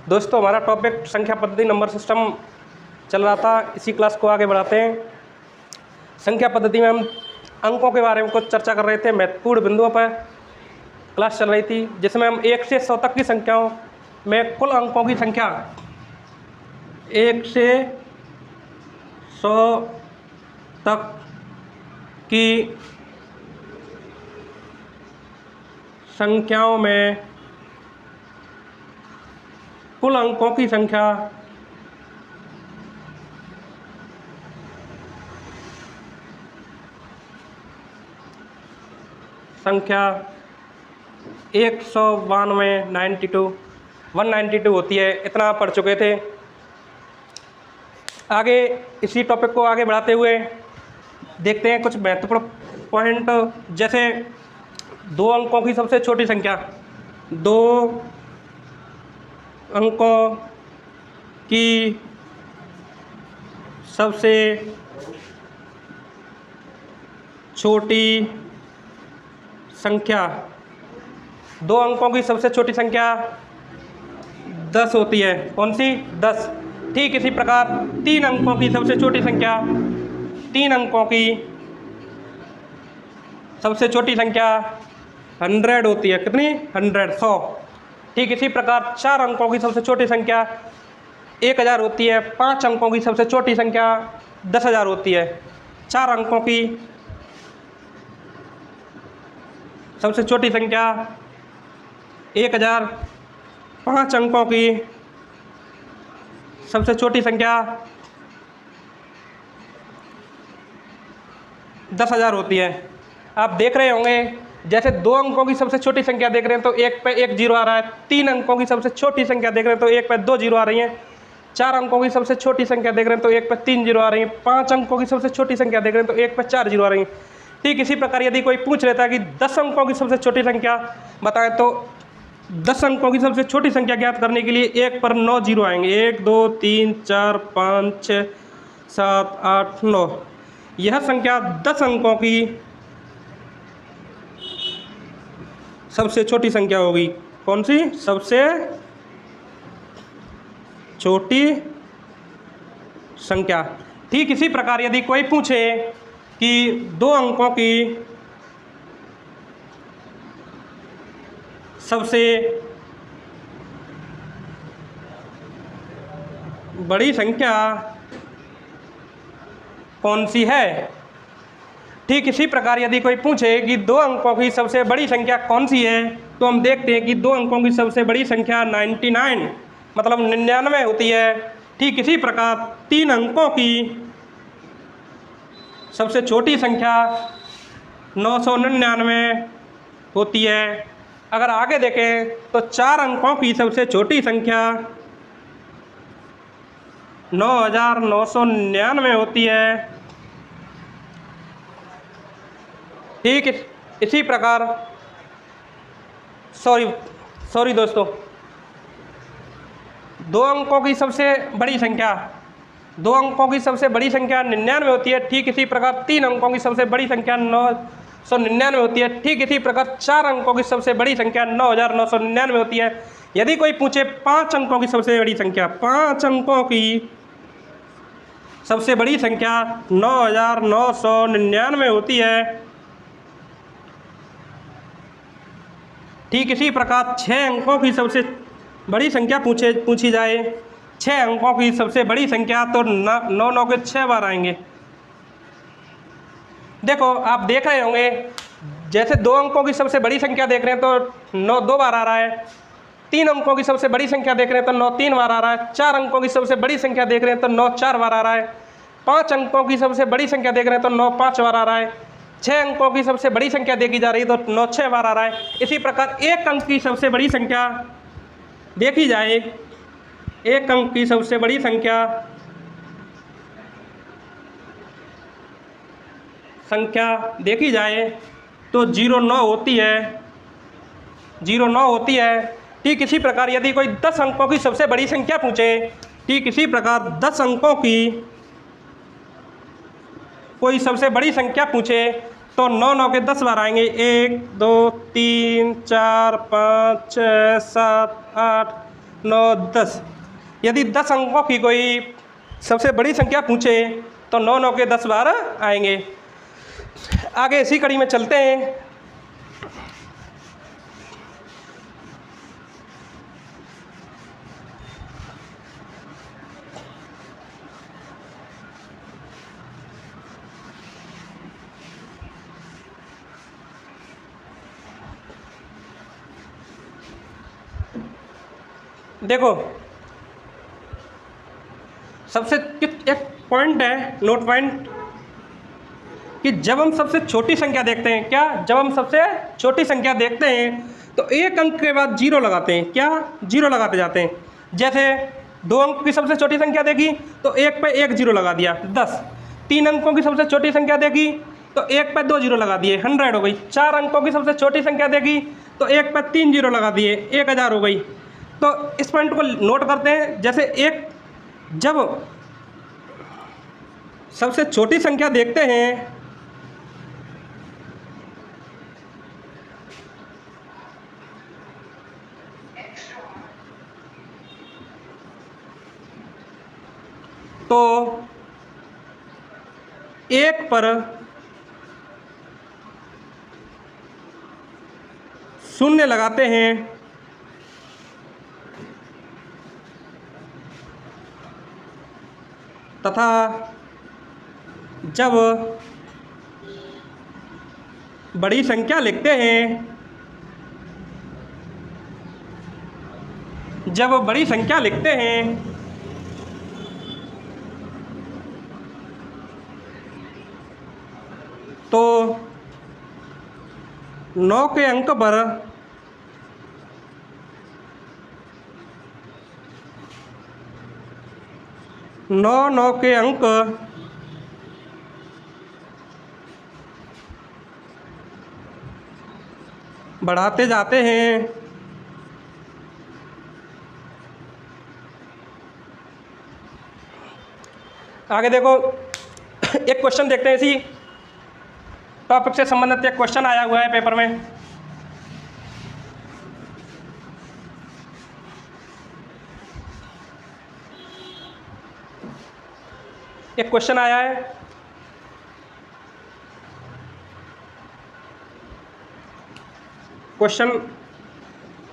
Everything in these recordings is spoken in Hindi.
दोस्तों हमारा टॉपिक संख्या पद्धति नंबर सिस्टम चल रहा था, इसी क्लास को आगे बढ़ाते हैं। संख्या पद्धति में हम अंकों के बारे में कुछ चर्चा कर रहे थे, महत्वपूर्ण बिंदुओं पर क्लास चल रही थी, जिसमें हम 1 से 100 तक की संख्याओं में कुल अंकों की संख्या 1 से 100 तक की संख्याओं में कुल अंकों की संख्या संख्या 192 होती है। इतना पढ़ चुके थे। आगे इसी टॉपिक को आगे बढ़ाते हुए देखते हैं कुछ महत्वपूर्ण पॉइंट, जैसे 2 अंकों की सबसे छोटी संख्या, 2 अंकों की सबसे छोटी संख्या, 2 अंकों की सबसे छोटी संख्या 10 होती है। कौन सी? 10। ठीक इसी प्रकार 3 अंकों की सबसे छोटी संख्या, 3 अंकों की सबसे छोटी संख्या 100 होती है। कितनी? 100। ठीक इसी प्रकार 4 अंकों की सबसे छोटी संख्या 1000 होती है। 5 अंकों की सबसे छोटी संख्या 10,000 होती है। 4 अंकों की सबसे छोटी संख्या 1000, 5 अंकों की सबसे छोटी संख्या 10,000 होती है। आप देख रहे होंगे, जैसे 2 अंकों की सबसे छोटी संख्या देख रहे हैं तो 1 पे 1 जीरो आ रहा है। 3 अंकों की सबसे छोटी संख्या देख रहे हैं तो 1 पे 2 जीरो आ रही हैं। 4 अंकों की सबसे छोटी संख्या देख रहे हैं तो 1 पे 3 जीरो आ रही हैं। 5 अंकों की सबसे छोटी संख्या देख रहे हैं तो 1 पे 4 जीरो आ रही हैं। ठीक इसी प्रकार यदि कोई पूछ लेता है कि 10 अंकों की सबसे छोटी संख्या बताएं, तो 10 अंकों की सबसे छोटी संख्या ज्ञात करने के लिए 1 पर 9 जीरो आएंगे। 1 2 3 4 5 6 7 8 9। यह संख्या 10 अंकों की सबसे छोटी संख्या होगी। कौन सी? सबसे छोटी संख्या। ठीक इसी प्रकार यदि कोई पूछे कि 2 अंकों की सबसे बड़ी संख्या कौन सी है, ठीक इसी प्रकार यदि कोई पूछे कि 2 अंकों की सबसे बड़ी संख्या कौन सी है, तो हम देखते हैं कि 2 अंकों की सबसे बड़ी संख्या 99 मतलब 99 होती है। ठीक इसी प्रकार 3 अंकों की सबसे छोटी संख्या 999 होती है। अगर आगे देखें तो 4 अंकों की सबसे छोटी संख्या 9999 होती है। ठीक इसी प्रकार सॉरी दोस्तों, 2 अंकों की सबसे बड़ी संख्या 99 होती है। ठीक इसी प्रकार 3 अंकों की सबसे बड़ी संख्या 999 होती है। ठीक इसी प्रकार 4 अंकों की सबसे बड़ी संख्या 9999 होती है। यदि कोई पूछे 5 अंकों की सबसे बड़ी संख्या, 5 अंकों की सबसे बड़ी संख्या 9999 होती है। ठीक इसी प्रकार 6 अंकों की सबसे बड़ी संख्या पूछी जाए, 6 अंकों की सबसे बड़ी संख्या, तो 9 के 6 बार आएंगे। देखो आप देख रहे होंगे, जैसे 2 अंकों की सबसे बड़ी संख्या देख रहे हैं तो 9 2 बार आ रहा है। 3 अंकों की सबसे बड़ी संख्या देख रहे हैं तो 9 3 बार आ रहा है। 4 अंकों की सबसे बड़ी संख्या देख रहे हैं तो 9 4 बार आ रहा है। 5 अंकों की सबसे बड़ी संख्या देख रहे हैं तो 9 5 बार आ रहा है। 6 अंकों की सबसे बड़ी संख्या देखी जा रही है तो 9 6 बार आ रहा है। इसी प्रकार 1 अंक की सबसे बड़ी संख्या देखी जाए, 1 अंक की सबसे बड़ी संख्या देखी जाए तो 09 होती है। ठीक इसी प्रकार यदि कोई 10 अंकों की सबसे बड़ी संख्या पूछे, ठीक इसी प्रकार 10 अंकों की कोई सबसे बड़ी संख्या पूछे तो 9 9 के 10 बार आएंगे। 1 2 3 4 5 6 7 8 9 10। यदि 10 अंकों की कोई सबसे बड़ी संख्या पूछे तो 9 9 के 10 बार आएंगे। आगे इसी कड़ी में चलते हैं। देखो सबसे एक पॉइंट है, नोट पॉइंट, कि जब हम सबसे छोटी संख्या देखते हैं, क्या जब हम सबसे छोटी संख्या देखते हैं तो एक अंक के बाद जीरो लगाते हैं, क्या जीरो लगाते जाते हैं। जैसे 2 अंक की सबसे छोटी संख्या देखी तो एक पे 1 जीरो लगा दिया 10। 3 अंकों की सबसे छोटी संख्या देखी तो एक पे 2 जीरो लगा दिए 100 हो गई। 4 अंकों की सबसे छोटी संख्या देखी तो एक पे 3 जीरो लगा दिए 1000 हो गई। तो इस पॉइंट को नोट करते हैं। जैसे एक जब सबसे छोटी संख्या देखते हैं तो 1 पर 0 लगाते हैं तथा जब बड़ी संख्या लिखते हैं, जब बड़ी संख्या लिखते हैं तो 9 के अंक पर 9 के अंक बढ़ाते जाते हैं। आगे देखो एक क्वेश्चन देखते हैं, इसी टॉपिक से संबंधित एक क्वेश्चन आया हुआ है पेपर में। एक क्वेश्चन आया है, क्वेश्चन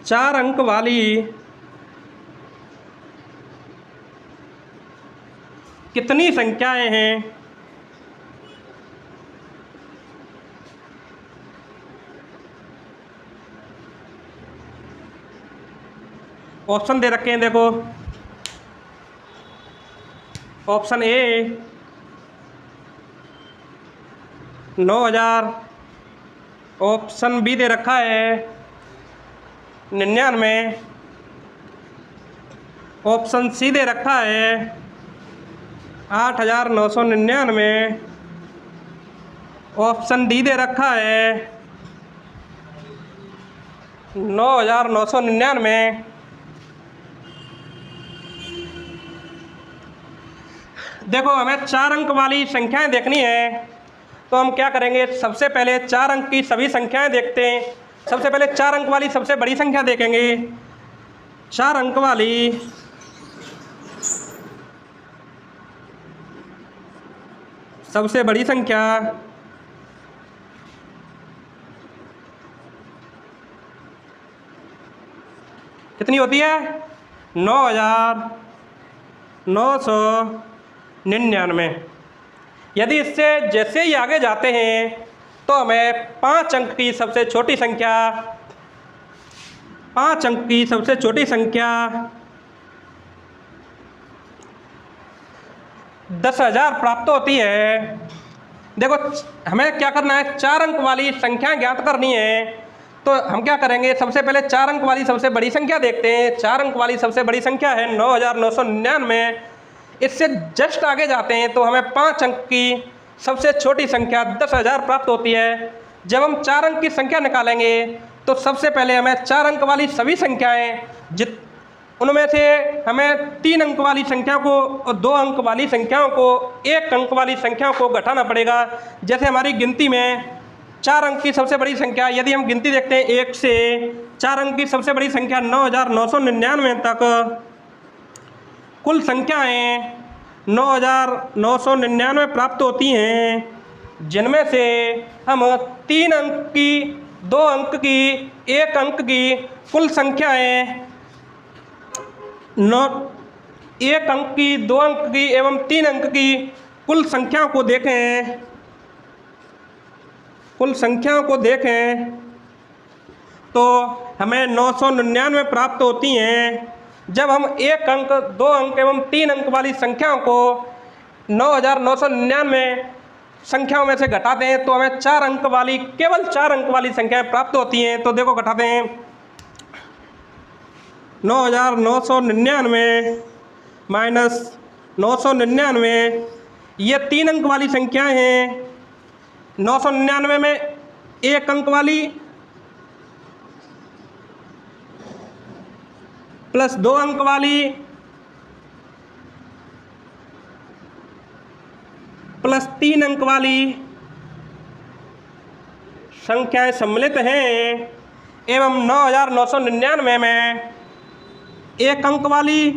4 अंक वाली कितनी संख्याएं हैं ऑप्शन दे रखे हैं। देखो ऑप्शन ए 9000, ऑप्शन बी दे रखा है 99, ऑप्शन सी दे रखा है 8999, ऑप्शन डी दे रखा है 9999। देखो हमें 4 अंक वाली संख्याएं देखनी है तो हम क्या करेंगे, सबसे पहले 4 अंक की सभी संख्याएं देखते हैं। सबसे पहले 4 अंक वाली सबसे बड़ी संख्या देखेंगे। 4 अंक वाली सबसे बड़ी संख्या कितनी होती है, 9999। यदि इससे जैसे ही आगे जाते हैं तो हमें 5 अंक की सबसे छोटी संख्या 5 अंक की सबसे छोटी संख्या 10,000 प्राप्त होती है। देखो हमें क्या करना है, 4 अंक वाली संख्या ज्ञात करनी है तो हम क्या करेंगे, सबसे पहले 4 अंक वाली सबसे बड़ी संख्या देखते हैं। 4 अंक वाली सबसे बड़ी संख्या है 9999। इससे जस्ट आगे जाते हैं तो हमें 5 अंक की सबसे छोटी संख्या 10,000 प्राप्त होती है। जब हम 4 अंक की संख्या निकालेंगे तो सबसे पहले हमें 4 अंक वाली सभी संख्याएं उनमें से हमें 3 अंक वाली संख्या को और 2 अंक वाली संख्याओं को 1 अंक वाली संख्याओं को घटाना पड़ेगा। जैसे हमारी गिनती में 4 अंक की सबसे बड़ी संख्या, यदि हम गिनती देखते हैं 1 से 4 अंक की सबसे बड़ी संख्या 9999 तक कुल संख्याएं 9999 प्राप्त होती हैं, जिनमें से हम 3 अंक की, 2 अंक की, 1 अंक की कुल संख्याएं 1 अंक की, 2 अंक की एवं 3 अंक की कुल संख्याओं को देखें, तो हमें 999 प्राप्त होती हैं। जब हम 1 अंक, 2 अंक एवं 3 अंक वाली संख्याओं को 9999 संख्याओं में से घटाते हैं तो हमें 4 अंक वाली, केवल 4 अंक वाली संख्याएं प्राप्त होती हैं। तो देखो घटाते हैं, 9999 माइनस 999, ये 3 अंक वाली संख्याएं हैं। 999 में 1 अंक वाली प्लस 2 अंक वाली प्लस 3 अंक वाली संख्याएं सम्मिलित हैं एवं 9999 में 1 अंक वाली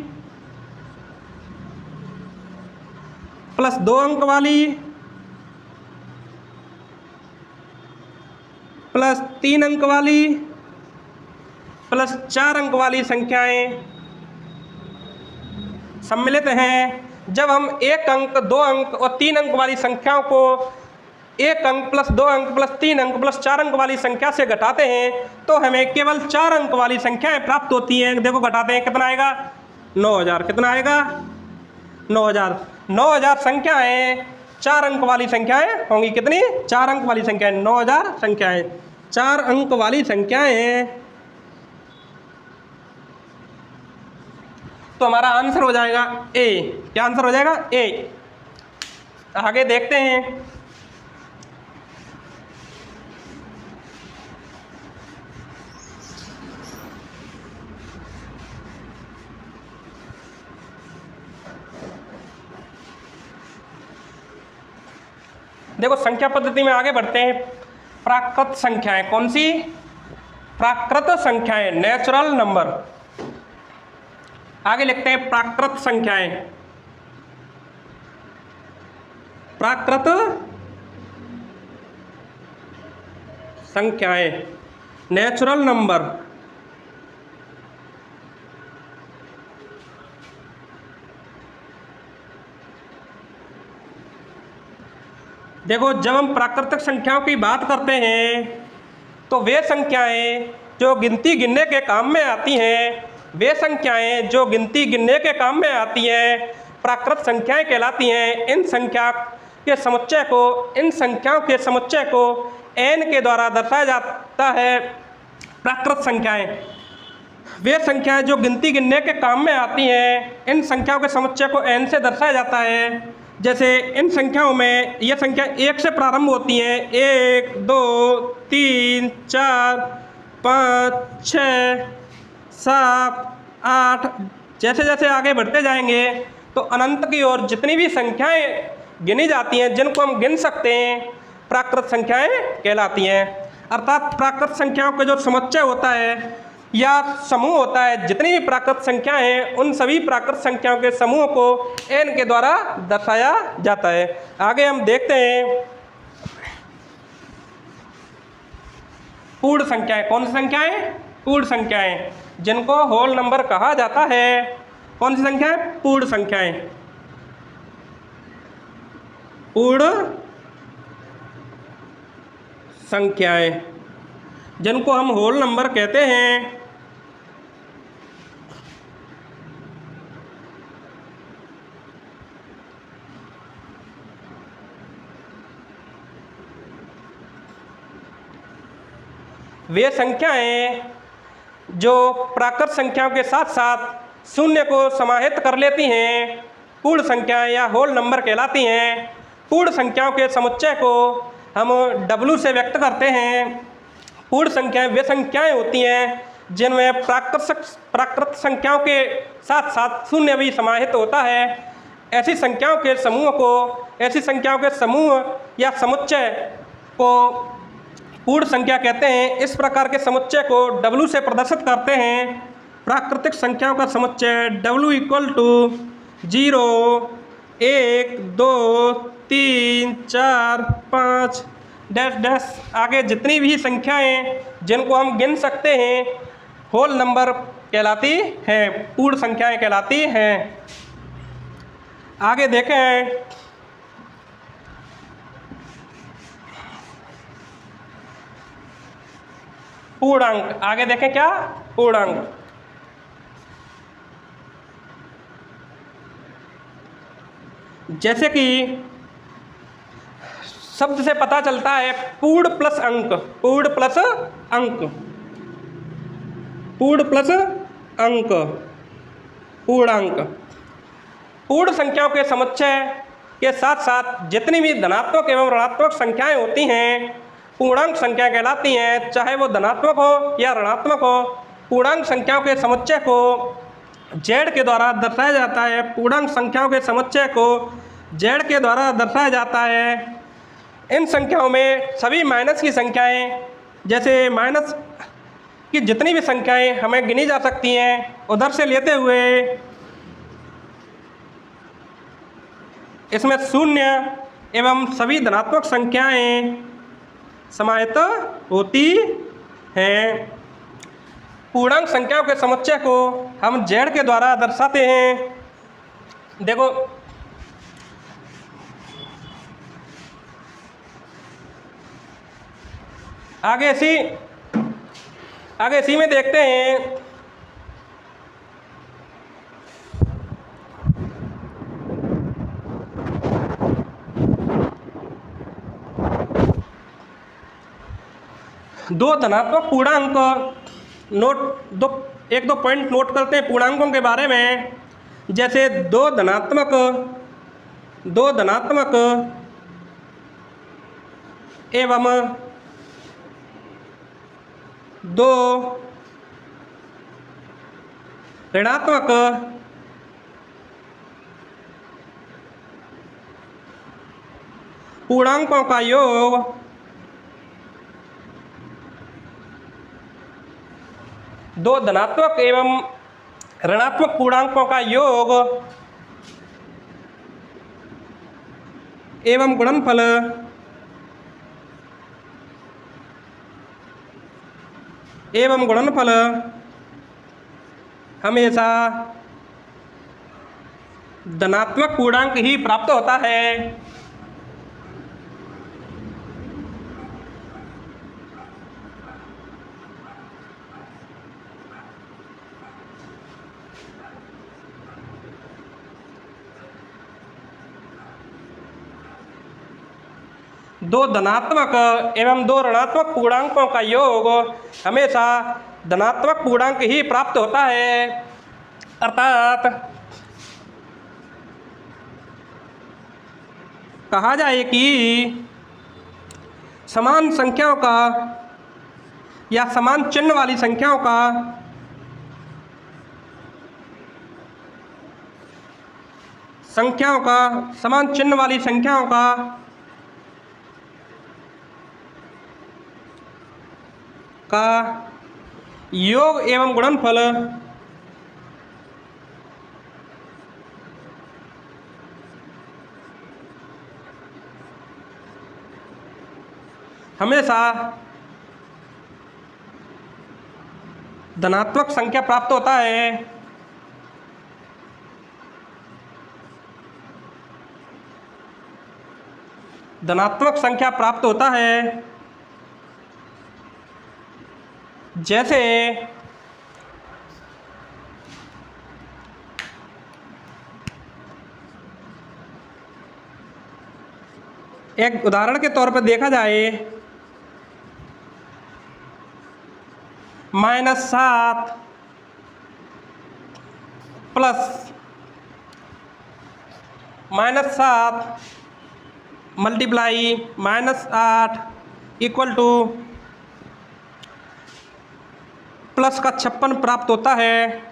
प्लस 2 अंक वाली प्लस 3 अंक वाली प्लस 4 अंक वाली संख्याएं सम्मिलित हैं। जब हम 1 अंक, 2 अंक और 3 अंक वाली संख्याओं को 1 अंक प्लस 2 अंक प्लस 3 अंक प्लस 4 अंक वाली संख्या से घटाते हैं तो हमें केवल 4 अंक वाली संख्याएं प्राप्त होती हैं। देखो घटाते हैं, कितना आएगा? 9000। कितना आएगा? 9000। 9000 संख्याएं 4 अंक वाली संख्याएं होंगी। कितनी? 4 अंक वाली संख्याएं। 9000 संख्याएं 4 अंक वाली संख्याएं हैं। तो हमारा आंसर हो जाएगा ए। क्या आंसर हो जाएगा? ए। आगे देखते हैं। देखो संख्या पद्धति में आगे बढ़ते हैं। प्राकृत संख्याएं, कौन सी? प्राकृत संख्याएं, नेचुरल नंबर। आगे लिखते हैं प्राकृत संख्याएं। प्राकृत संख्याएं, नेचुरल नंबर। देखो जब हम प्राकृतिक संख्याओं की बात करते हैं तो वे संख्याएं जो गिनती गिनने के काम में आती हैं, वे संख्याएं जो गिनती गिनने के काम में आती हैं प्राकृत संख्याएं कहलाती हैं। इन संख्याओं के समुच्चय को n के द्वारा दर्शाया जाता है। प्राकृत संख्याएं वे संख्याएं जो गिनती गिनने के काम में आती हैं, इन संख्याओं के समुच्चय को n से दर्शाया जाता है। जैसे इन संख्याओं में ये संख्या 1 से प्रारंभ होती हैं। 1, 2, 3, 4, 5, 6, 7, 8, जैसे जैसे आगे बढ़ते जाएंगे तो अनंत की ओर जितनी भी संख्याएं गिनी जाती हैं, जिनको हम गिन सकते हैं, प्राकृत संख्याएं कहलाती हैं। अर्थात प्राकृत संख्याओं का जो समुच्चय होता है या समूह होता है, जितनी भी प्राकृत संख्याएं हैं, उन सभी प्राकृत संख्याओं के समूह को n के द्वारा दर्शाया जाता है। आगे हम देखते हैं पूर्ण संख्याएं। कौन सी संख्याएं? पूर्ण संख्याएं, जिनको होल नंबर कहा जाता है। कौन सी संख्याएं? पूर्ण संख्याएं। पूर्ण संख्याएं, जिनको हम होल नंबर कहते हैं। वे संख्याएं जो प्राकृत संख्याओं के साथ साथ शून्य को समाहित कर लेती हैं, पूर्ण संख्याएं या होल नंबर कहलाती हैं। पूर्ण संख्याओं के समुच्चय को हम W से व्यक्त करते हैं। पूर्ण संख्याएं वे संख्याएं होती हैं जिनमें प्राकृत संख्याओं के साथ साथ शून्य भी समाहित होता है। ऐसी संख्याओं के समूह या समुच्चय को पूर्ण संख्या कहते हैं। इस प्रकार के समुच्चय को W से प्रदर्शित करते हैं। प्राकृतिक संख्याओं का समुच्चय W equal to 0, 1, 2, 3, 4, 5 dash dash आगे जितनी भी संख्याएं जिनको हम गिन सकते हैं होल नंबर कहलाती हैं, पूर्ण संख्याएं कहलाती हैं। आगे देखें, पूर्णांक। आगे देखें क्या, पूर्णांक। जैसे कि शब्द से पता चलता है पूर्ण प्लस अंक, पूर्ण प्लस अंक, पूर्ण प्लस अंक, पूर्णांक। पूर्ण संख्याओं के समुच्चय के साथ साथ जितनी भी धनात्मक एवं ऋणात्मक संख्याएं होती हैं पूर्णांक संख्या कहलाती हैं, चाहे वो धनात्मक हो या ऋणात्मक हो। पूर्णांक संख्याओं के समुच्चय को Z के द्वारा दर्शाया जाता है। पूर्णांक संख्याओं के समुच्चय को Z के द्वारा दर्शाया जाता है। इन संख्याओं में सभी माइनस की संख्याएं, जैसे माइनस की जितनी भी संख्याएं हमें गिनी जा सकती हैं उधर से लेते हुए इसमें शून्य एवं सभी धनात्मक संख्याएं समाहित होती हैं। पूर्णांक संख्याओं के समुच्चय को हम Z के द्वारा दर्शाते हैं। देखो, आगे इसी में देखते हैं। दो धनात्मक पूर्णांक एक दो पॉइंट नोट करते हैं पूर्णांकों के बारे में। जैसे दो धनात्मक एवं दो ऋणात्मक पूर्णांकों का योग दो धनात्मक एवं ऋणात्मक पूर्णांकों का योग एवं गुणनफल हमेशा धनात्मक पूर्णांक ही प्राप्त होता है। दो धनात्मक एवं दो ऋणात्मक पूर्णांकों का योग हमेशा धनात्मक पूर्णांक ही प्राप्त होता है। अर्थात कहा जाए कि समान संख्याओं का या समान चिन्ह वाली संख्याओं का समान चिन्ह वाली संख्याओं का योग एवं गुणनफल हमेशा धनात्मक संख्या प्राप्त होता है। धनात्मक संख्या प्राप्त होता है। जैसे एक उदाहरण के तौर पर देखा जाए, -7 plus -7 multiply -8 equal two plus का 56 प्राप्त होता है।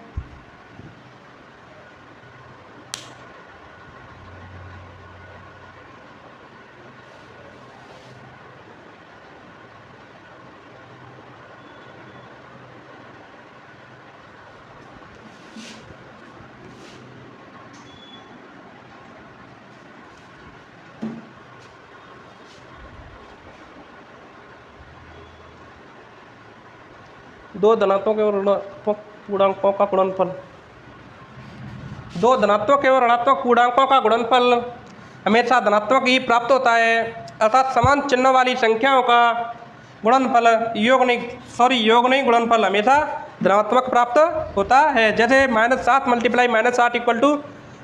दो धनात्मक एवं ऋणात्मक पूर्णांकों का गुणनफल। दो धनात्मक एवं ऋणात्मक पूर्णांकों का गुणनफल हमेशा धनात्मक ही प्राप्त होता है, अर्थात समान चिन्ह वाली संख्याओं का गुणनफल योग नहीं गुणनफल हमेशा धनात्मक प्राप्त होता है। जैसे -7 × -8 =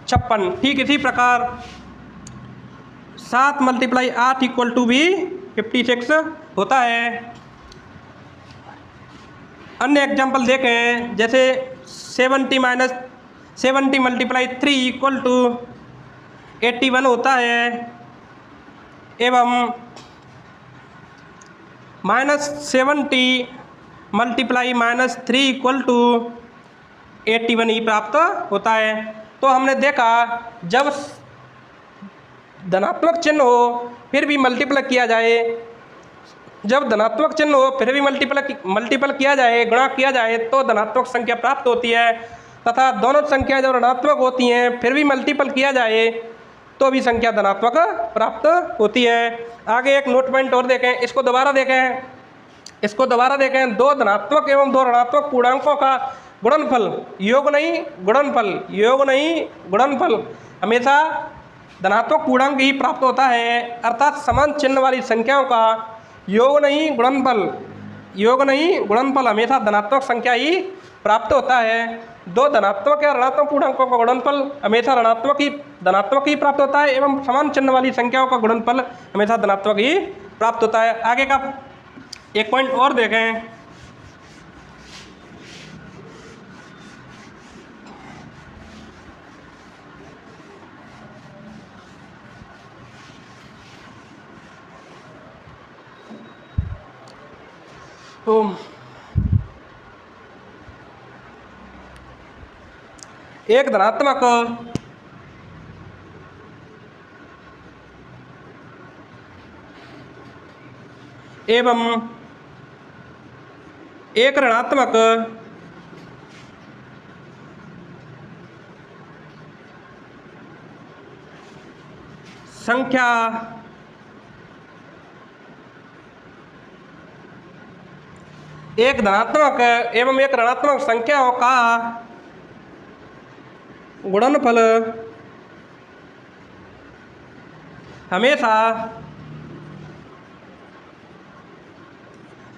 56। ठीक इसी प्रकार 7 × 8 = भी 56 होता है। अन्य एग्जाम्पल देखें, जैसे 70 × 3 = 81 होता है, एवं -70 × -3 = 81 ही प्राप्त होता है। तो हमने देखा जब धनात्मक चिन्ह हो फिर भी मल्टीप्ल किया जाए, जब धनात्मक चिन्ह हो फिर भी मल्टीपल किया जाए, गुणा किया जाए तो धनात्मक संख्या प्राप्त होती है, तथा दोनों संख्या जब ऋणात्मक होती हैं फिर भी मल्टीपल किया जाए तो भी संख्या धनात्मक प्राप्त होती है। आगे एक नोट पॉइंट और देखें, इसको दोबारा देखें। दो धनात्मक एवं दो ऋणात्मक पूर्णांकों का गुणनफल योग नहीं गुणनफल हमेशा धनात्मक पूर्णांक ही प्राप्त होता है, अर्थात समान चिन्ह वाली संख्याओं का योग नहीं गुणनफल हमेशा धनात्मक संख्या ही प्राप्त होता है। दो धनात्मक या ऋणात्मक पूर्णांकों का गुणनफल हमेशा धनात्मक ही प्राप्त होता है, एवं समान चिन्ह वाली संख्याओं का गुणनफल हमेशा धनात्मक ही प्राप्त होता है। आगे का एक पॉइंट और देखें, तो एक धनात्मक एवं एक ऋणात्मक संख्या एक धनात्मक एवं एक ऋणात्मक संख्याओं का गुणनफल हमेशा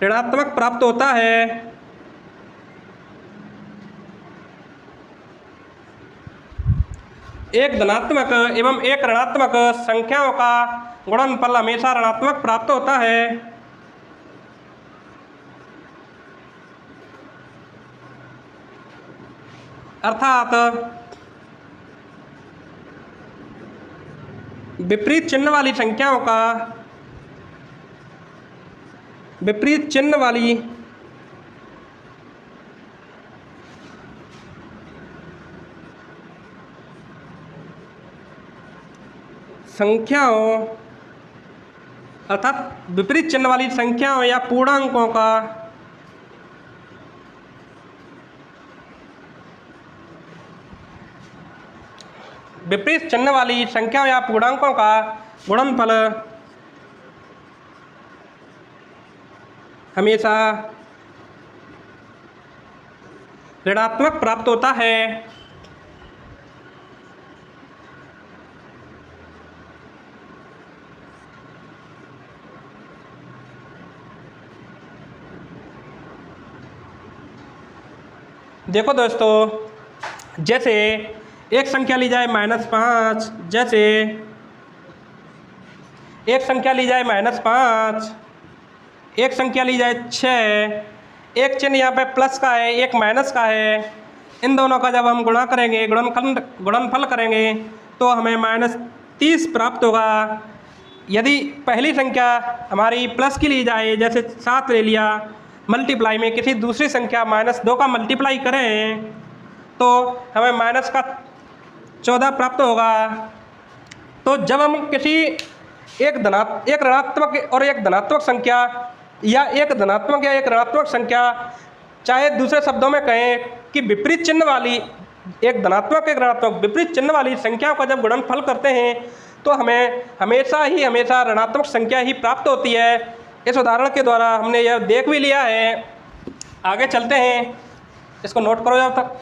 ऋणात्मक प्राप्त होता है, एक धनात्मक एवं एक ऋणात्मक संख्याओं का गुणनफल हमेशा ऋणात्मक प्राप्त होता है, अर्थात विपरीत चिन्ह वाली संख्याओं का विपरीत चिन्ह वाली संख्याओं अर्थात विपरीत चिन्ह वाली संख्याओं या पूर्णांकों का विपरीत चिन्ह वाली संख्याओं या पूर्णांकों का गुणनफल हमेशा ऋणात्मक प्राप्त होता है। देखो दोस्तों, जैसे एक संख्या ली जाए -5, जैसे एक संख्या ली जाए -5, एक संख्या ली जाए 6, एक चिन्ह यहाँ पे प्लस का है, एक माइनस का है। इन दोनों का जब हम गुणा करेंगे, गुणनफल करेंगे तो हमें -30 प्राप्त होगा। यदि पहली संख्या हमारी प्लस की ली जाए, जैसे 7 ले लिया, मल्टीप्लाई में किसी दूसरी संख्या -2 का मल्टीप्लाई करें तो हमें माइनस का 14 प्राप्त होगा। तो जब हम किसी एक ऋणात्मक और एक धनात्मक संख्या या एक धनात्मक या एक ऋणात्मक संख्या, चाहे दूसरे शब्दों में कहें कि विपरीत चिन्ह वाली एक धनात्मक एक ऋणात्मक विपरीत चिन्ह वाली संख्याओं का जब गुणनफल करते हैं तो हमें हमेशा ऋणात्मक संख्या ही प्राप्त होती है। इस उदाहरण के द्वारा हमने यह देख भी लिया है आगे चलते हैं, इसको नोट करो जब तक।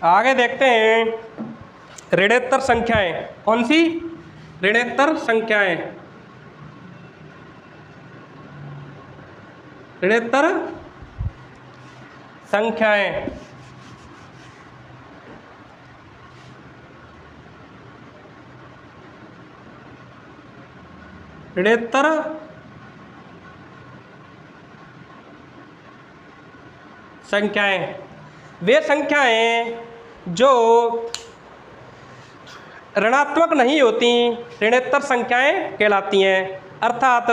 आगे देखते हैं ऋणोत्तर संख्याएं। कौन सी? ऋणोत्तर संख्याएं। ऋणोत्तर संख्याएं। ऋणोत्तर संख्याएं वे संख्याएं जो ऋणात्मक नहीं होती, ऋणोत्तर संख्याएं कहलाती हैं। अर्थात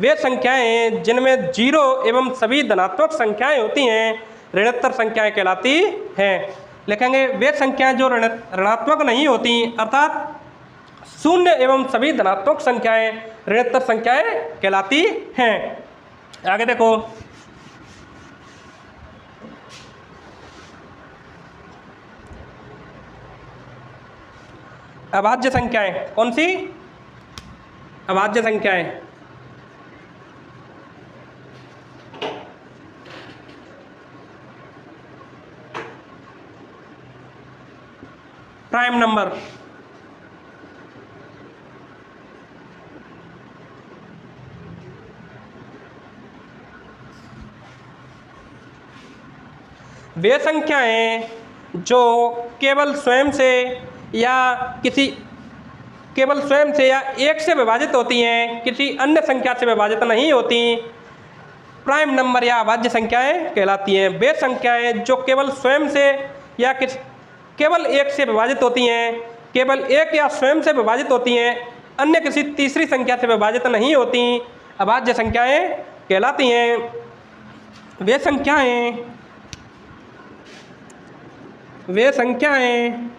वे संख्याएं जिनमें जीरो एवं सभी धनात्मक संख्याएं होती हैं, ऋणोत्तर संख्याएं कहलाती हैं। लिखेंगे वे संख्याएं जो ऋणात्मक नहीं होती, अर्थात शून्य एवं सभी धनात्मक संख्याएं ऋणोत्तर संख्याएं कहलाती हैं। आगे देखो, अभाज्य संख्याएं। कौन सी? अभाज्य संख्याएं। Prime number. वे संख्याएं जो केवल स्वयं से या एक से विभाजित होती हैं, किसी अन्य संख्या से विभाजित नहीं होती, प्राइम नंबर या अभाज्य संख्याएं कहलाती हैं। वे संख्याएं जो केवल स्वयं से या केवल एक से विभाजित होती हैं, केवल एक या स्वयं से विभाजित होती हैं, अन्य किसी तीसरी संख्या से विभाजित नहीं होती, अभाज्य संख्याएं कहलाती हैं। वे संख्याएं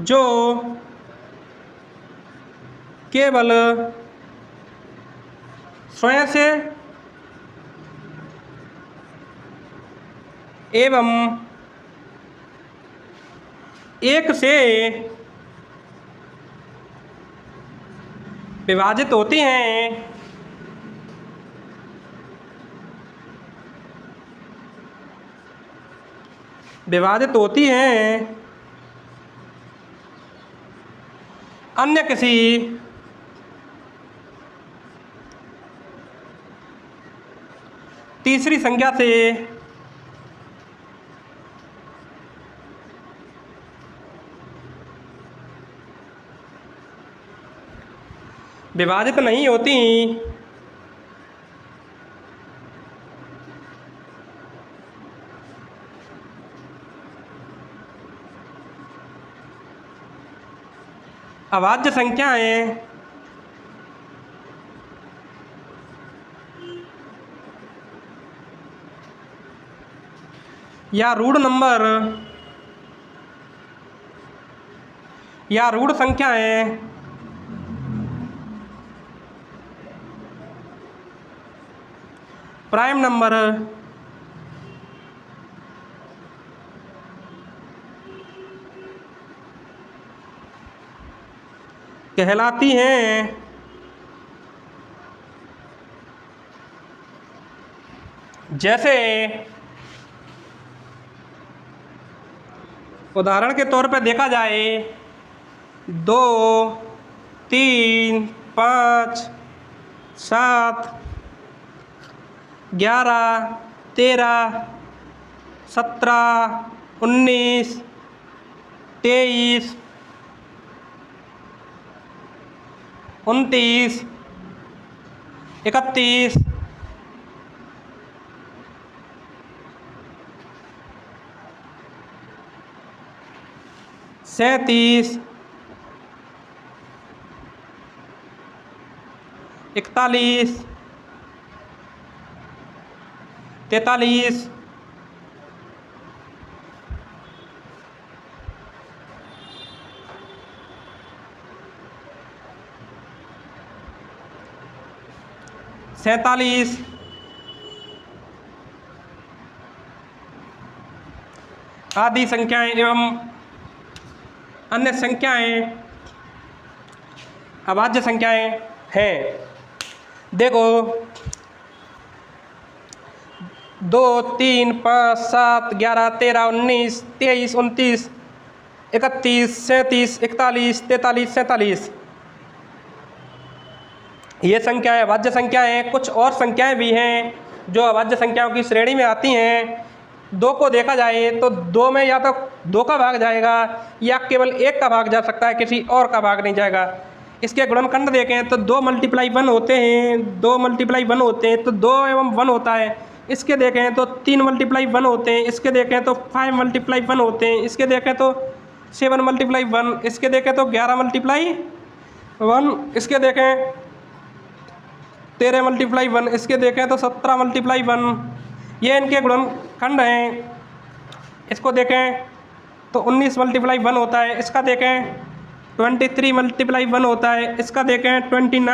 जो केवल स्वयं से एवं एक से विभाजित होती हैं, अन्य किसी तीसरी संख्या से विभाजित नहीं होती, अभाज्य संख्याएं या ऋण नंबर या ऋण संख्याएं प्राइम नंबर कहलाती हैं। जैसे उदाहरण के तौर पर देखा जाए 2, 3, 5, 7, 11, 13, 17, 19, 23, 29, 31, 37, 41, 43, 44, 47 आदि संख्याएं एवं अन्य संख्याएं अभाज्य संख्याएं हैं। देखो 2, 3, 5, 7, 11, 13, 19, 23, 29, 31, 37, 41, 43, 47 ये संख्याएं अभाज्य संख्याएं हैं। कुछ और संख्याएं भी हैं जो अभाज्य संख्याओं की श्रेणी में आती हैं। 2 को देखा जाए तो 2 में या तो 2 का भाग जाएगा या केवल 1 का भाग जा सकता है, किसी और का भाग नहीं जाएगा। इसके गुणनखंड देखें तो 2 × 1 होते हैं, 2 × 1 होते हैं तो 2 एवं 1 होता है। इसके देखें तो 3 × 1 होते हैं, इसके देखें तो 5 × 1 होते हैं, इसके देखें तो 7 × 1, इसके देखें तो 11 × 1, इसके देखें 13 × 1, इसके देखें तो 17 × 1। ये इनके गुणनखंड हैं। इसको देखें तो 19 × 1 होता है, इसका देखें 23 × 1 होता है, इसका देखें 29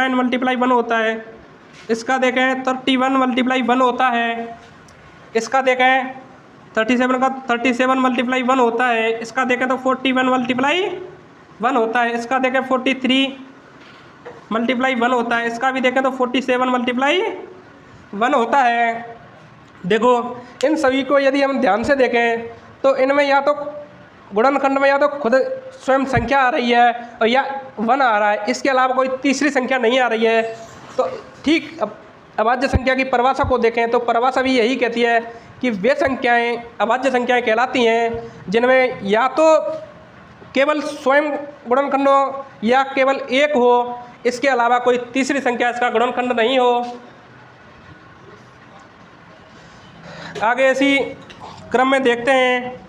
× 1 होता है, इसका देखें 31 × 1 होता है, इसका देखें 37 का 37 × 1 होता है, इसका देखें तो 41 × 1 होता है, इसका देखें 43 × 1 होता है, इसका भी देखें तो 47 × 1 होता है। देखो इन सभी को यदि हम ध्यान से देखें तो इनमें या तो गुणनखंड में या तो खुद स्वयं संख्या आ रही है और या 1 आ रहा है, इसके अलावा कोई तीसरी संख्या नहीं आ रही है। तो ठीक अभाज्य संख्या की परिभाषा को देखें तो परिभाषा भी यही कहती है कि वे संख्याएं अभाज्य संख्याएं कहलाती हैं जिनमें या तो केवल स्वयं गुणनखंड हो या केवल 1 हो, इसके अलावा कोई तीसरी संख्या इसका गुणनखंड नहीं हो। आगे इसी क्रम में देखते हैं।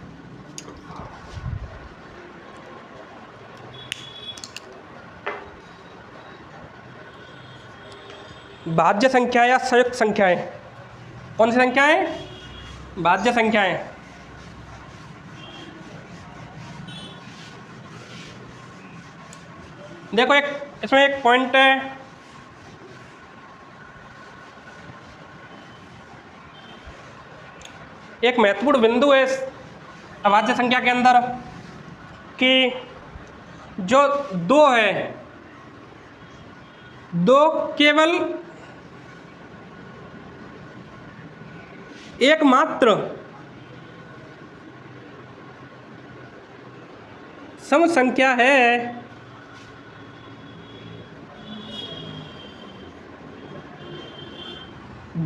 भाज्य संख्या या संयुक्त संख्याएं। कौन सी संख्याएं? भाज्य संख्याएं। देखो इसमें एक पॉइंट है, एक महत्वपूर्ण बिंदु है इस अभाज्य संख्या के अंदर कि जो 2 है, 2 केवल एकमात्र सम संख्या है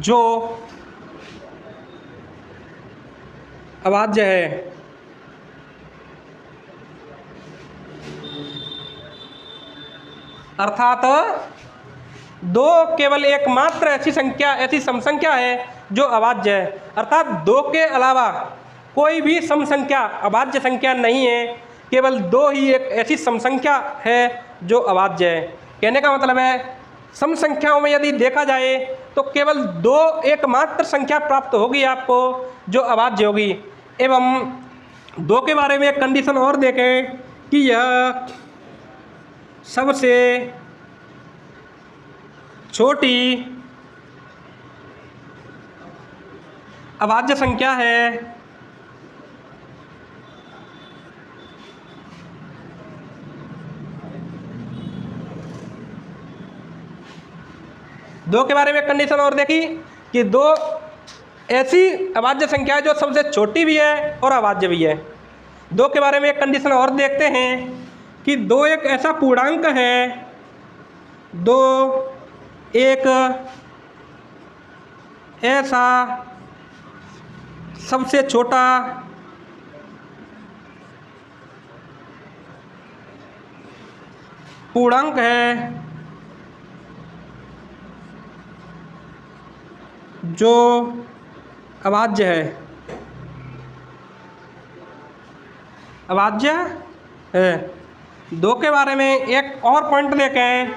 जो अभाज्य है। अर्थात 2 केवल एकमात्र ऐसी संख्या, ऐसी सम संख्या है जो अभाज्य है। अर्थात 2 के अलावा कोई भी सम संख्या अभाज्य संख्या नहीं है, केवल 2 ही एक ऐसी सम संख्या है जो अभाज्य है। कहने का मतलब है सम संख्याओं में यदि देखा जाए तो केवल 2 एकमात्र संख्या प्राप्त होगी आपको जो अभाज्य होगी। एवं 2 के बारे में एक कंडीशन और देखें कि यह सबसे छोटी अभाज्य संख्या है। दो के बारे में कंडीशन और देखी कि 2 ऐसी अभाज्य संख्या है जो सबसे छोटी भी है और अभाज्य भी है। 2 के बारे में एक कंडीशन और देखते हैं कि 2 एक ऐसा पूर्णांक है, 2 एक ऐसा सबसे छोटा पूर्णांक है जो अभाज्य है। अभाज्य है। 2 के बारे में एक और पॉइंट देखें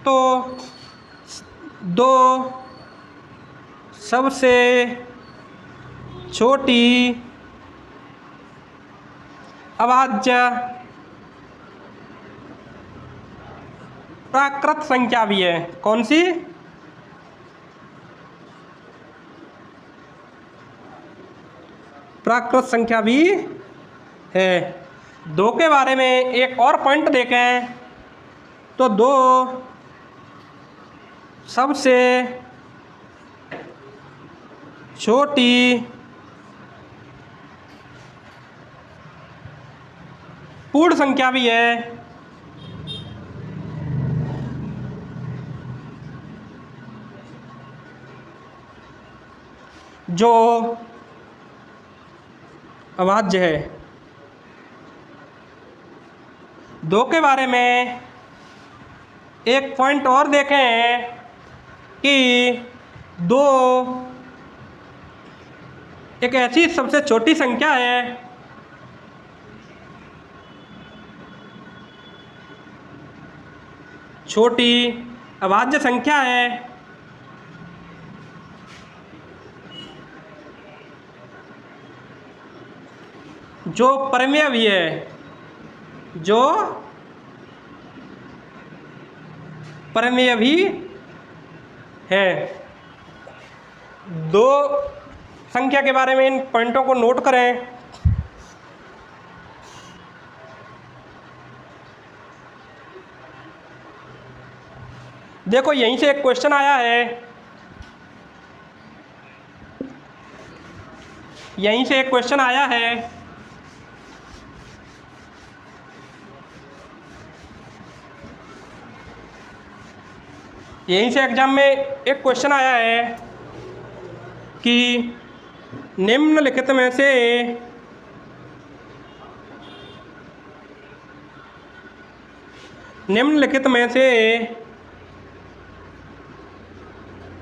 तो 2 सबसे छोटी अभाज्य प्राकृत संख्या भी है। कौन सी? प्राकृत संख्या भी है। 2 के बारे में एक और पॉइंट देखें तो 2 सबसे छोटी पूर्ण संख्या भी है। जो अभाज्य है। 2 के बारे में एक पॉइंट और देखें कि 2 एक ऐसी सबसे छोटी संख्या है छोटी अभाज्य संख्या है जो परमेय भी है, जो परमेय भी है। 2 संख्या के बारे में इन पॉइंटों को नोट करें। देखो यहीं से एक क्वेश्चन आया है, यहीं से एक क्वेश्चन आया है। यहीं से एग्जाम में एक क्वेश्चन आया है कि निम्नलिखित में से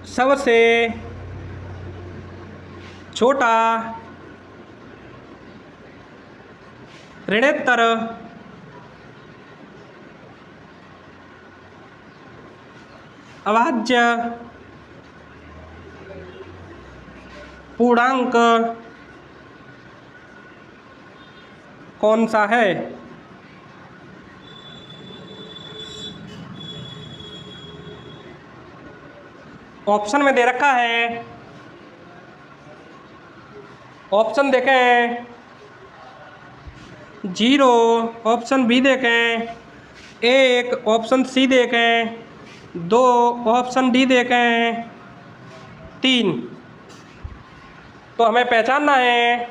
सबसे छोटा ऋणोत्तर अभाज्य पूर्णांक कौन सा है? ऑप्शन में दे रखा है, ऑप्शन देखें 0, ऑप्शन बी देखें 1, ऑप्शन सी देखें 2, ऑप्शन डी देखें 3। तो हमें पहचानना है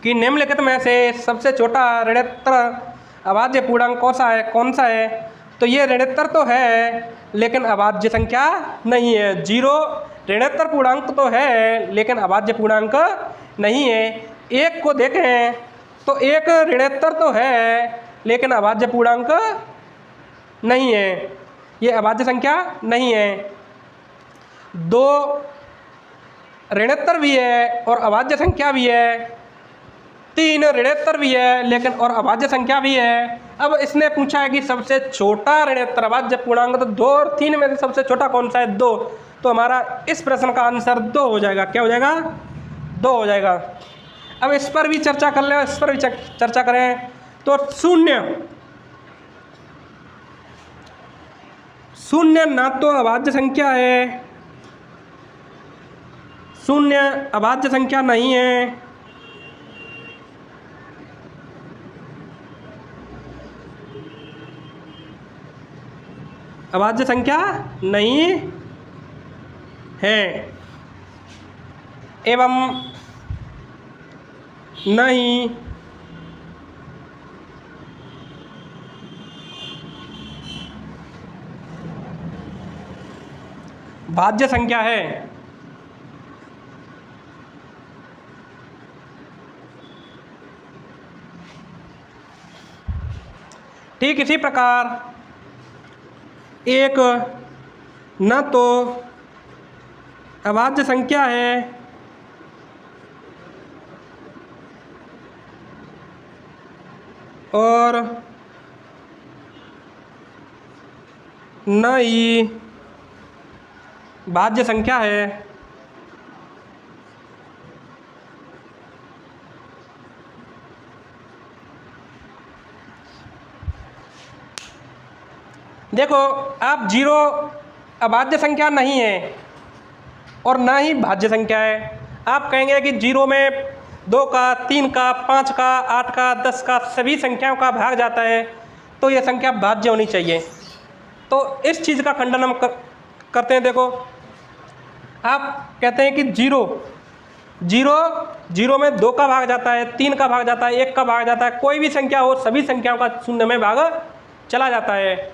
कि निम्नलिखित में से सबसे छोटा ऋणोत्तर अभाज्य पूर्णांक कौन सा है। तो ये ऋणोत्तर तो है लेकिन अभाज्य संख्या नहीं है। 0 ऋणोत्तर पूर्णांक तो है लेकिन अभाज्य पूर्णांक नहीं है। 1 को देखें तो 1 ऋणोत्तर तो है लेकिन अभाज्य पूर्णांक नहीं है, ये अभाज्य संख्या नहीं है। 2 ऋणोत्तर भी है और अभाज्य संख्या भी है। 3 ऋणोत्तर भी है लेकिन और अभाज्य संख्या भी है। अब इसने पूछा है कि सबसे छोटा ऋणोत्तर अभाज्य पूर्णांक, तो 2 और 3 में से सबसे छोटा कौन सा है? 2। तो हमारा इस प्रश्न का आंसर 2 हो जाएगा। क्या हो जाएगा? 2 हो जाएगा। अब इस पर भी चर्चा कर लें, इस पर भी चर्चा करें तो 0 ना तो अभाज्य संख्या है, 0 अभाज्य संख्या नहीं है, अभाज्य संख्या नहीं है एवं नहीं भाज्य संख्या है। ठीक इसी प्रकार एक न तो अभाज्य संख्या है और न ही भाज्य संख्या है। देखो आप 0 अभाज्य संख्या नहीं है और ना ही भाज्य संख्या है। आप कहेंगे कि 0 में 2 का, 3 का, 5 का, 8 का, 10 का सभी संख्याओं का भाग जाता है तो ये संख्या भाज्य होनी चाहिए। तो इस चीज़ का खंडन हम करते हैं। देखो आप कहते हैं कि जीरो में 2 का भाग जाता है, 3 का भाग जाता है, 1 का भाग जाता है, कोई भी संख्या हो सभी संख्याओं का शून्य में भाग चला जाता है।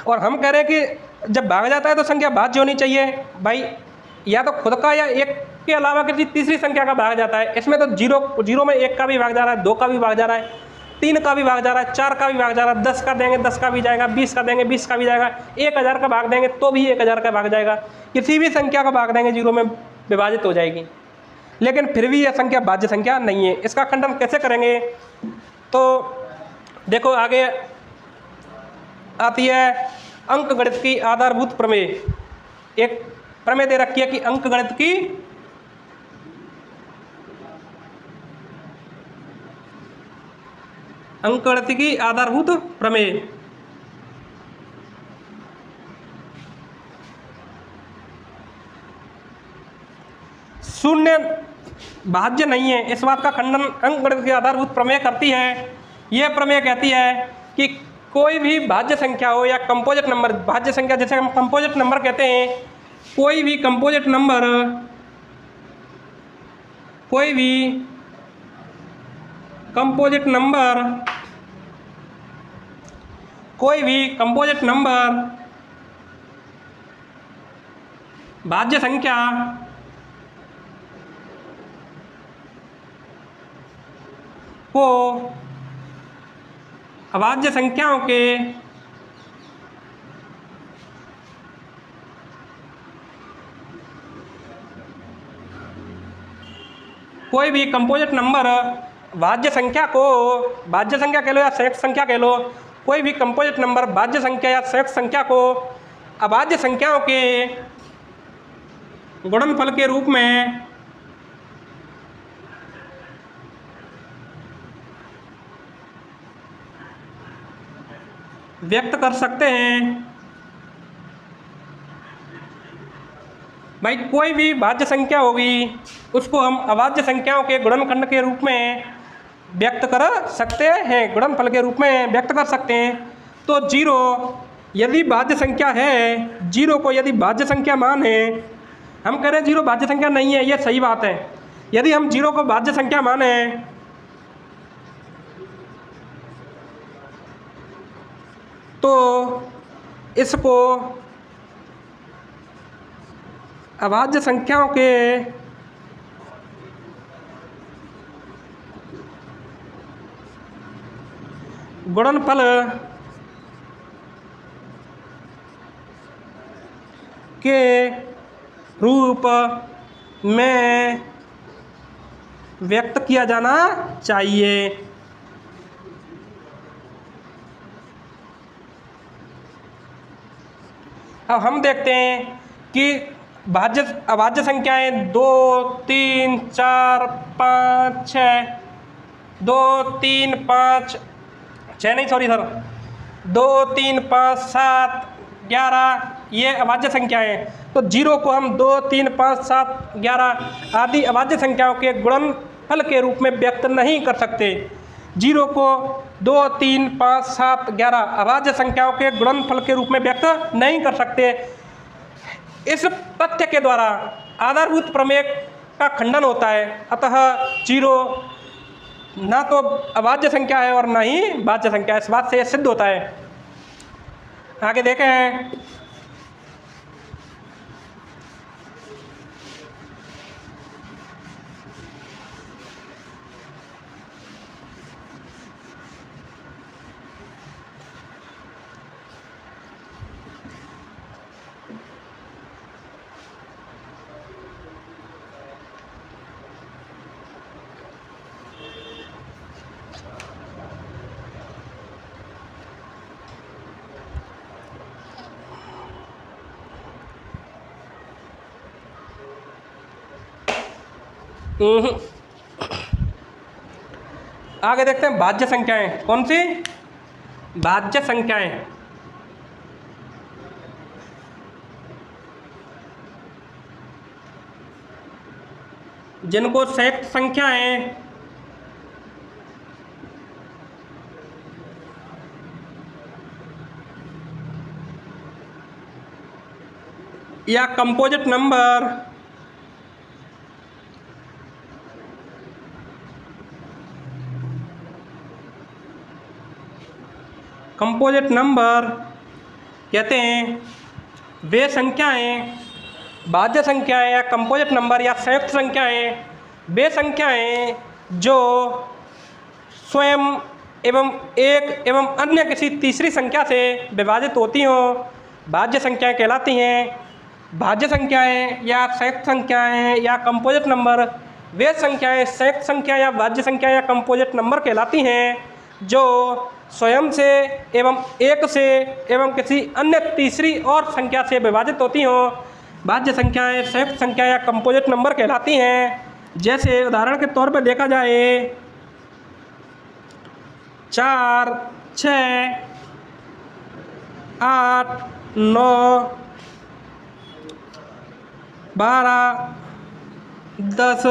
और हम कह रहे हैं कि जब भाग जाता है तो संख्या भाज्य होनी चाहिए। भाई या तो खुद का या 1 के अलावा किसी तीसरी संख्या का भाग जाता है। इसमें तो जीरो में 1 का भी भाग जा रहा है, 2 का भी भाग जा रहा है, 3 का भी भाग जा रहा है, 4 का भी भाग जा रहा है, 10 का देंगे 10 का भी जाएगा, 20 का देंगे 20 का भी जाएगा, 1000 का भाग देंगे तो भी 1000 का भाग जाएगा। किसी भी संख्या का भाग देंगे जीरो में विभाजित हो जाएगी, लेकिन फिर भी यह संख्या भाज्य संख्या नहीं है। इसका खंडन कैसे करेंगे? तो देखो आगे आती है अंकगणित की आधारभूत प्रमेय। एक प्रमेय दे रखी है कि अंकगणित की आधारभूत प्रमेय। शून्य भाज्य नहीं है, इस बात का खंडन अंकगणित की आधारभूत प्रमेय करती है। यह प्रमेय कहती है कि कोई भी भाज्य संख्या हो या कंपोजिट नंबर, भाज्य संख्या जैसे हम कंपोजिट नंबर कहते हैं, कोई भी कंपोजिट नंबर भाज्य संख्या को अभाज्य संख्याओं के कोई भी कंपोजिट नंबर भाज्य संख्या को, भाज्य संख्या कह लो या संयुक्त संख्या कह लो, कोई भी कंपोजिट नंबर भाज्य संख्या या संयुक्त संख्या को अभाज्य संख्याओं के गुणनफल के रूप में व्यक्त कर सकते हैं। भाई कोई भी भाज्य संख्या होगी उसको हम अभाज्य संख्याओं के गुणनखंड के रूप में व्यक्त कर सकते हैं, गुणनफल के रूप में व्यक्त कर सकते हैं। तो जीरो यदि भाज्य संख्या है, जीरो को यदि भाज्य संख्या मान है, हम कह रहे हैं जीरो भाज्य संख्या नहीं है, ये सही बात है। यदि हम जीरो को भाज्य संख्या माने तो इसको अभाज्य संख्याओं के गुणनफल के रूप में व्यक्त किया जाना चाहिए। अब हम देखते हैं कि अभाज्य संख्याएं 2, 3, 4, 5, 6, 2, 3, 5, 6 नहीं सॉरी सर 2, 3, 5, 7, 11 ये अभाज्य संख्याएं। तो जीरो को हम 2, 3, 5, 7, 11 आदि अभाज्य संख्याओं के गुणनफल के रूप में व्यक्त नहीं कर सकते। जीरो को 2, 3, 5, 7, 11 अभाज्य संख्याओं के गुणनफल के रूप में व्यक्त नहीं कर सकते। इस तथ्य के द्वारा आधारभूत प्रमेय का खंडन होता है। अतः जीरो ना तो अभाज्य संख्या है और ना ही भाज्य संख्या है, इस बात से यह सिद्ध होता है। आगे देखें आगे देखते हैं भाज्य संख्याएं। कौन सी? भाज्य संख्याएं। जिनको संयुक्त संख्याएं या कंपोजिट नंबर कहते हैं। वे संख्याएं, भाज्य संख्याएं या कंपोजिट नंबर या संयुक्त संख्याएं, वे संख्याएं जो स्वयं एवं एक एवं अन्य किसी तीसरी संख्या से विभाजित होती हों, भाज्य संख्याएं कहलाती हैं। भाज्य संख्याएं या संयुक्त संख्याएं या कंपोजिट नंबर वे संख्याएं संयुक्त संख्या या भाज्य संख्या या कंपोजिट नंबर कहलाती हैं जो स्वयं से एवं एक से एवं किसी अन्य तीसरी और संख्या से विभाजित होती हों। भाज्य संख्याएं संयुक्त संख्या या कंपोजिट नंबर कहलाती हैं। जैसे उदाहरण के तौर पर देखा जाए 4, 6, 8, 9, 12, 10,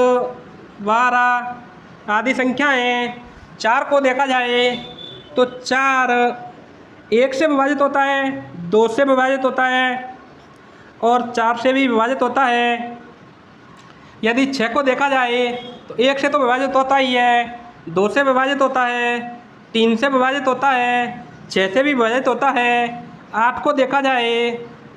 12 आदि संख्याएं। 4 को देखा जाए तो 4 1 से विभाजित होता है, 2 से विभाजित होता है और 4 से भी विभाजित होता है। यदि 6 को देखा जाए तो 1 से तो विभाजित होता ही है, 2 से विभाजित होता है, 3 से विभाजित होता है, 6 से भी विभाजित होता है। 8 को देखा जाए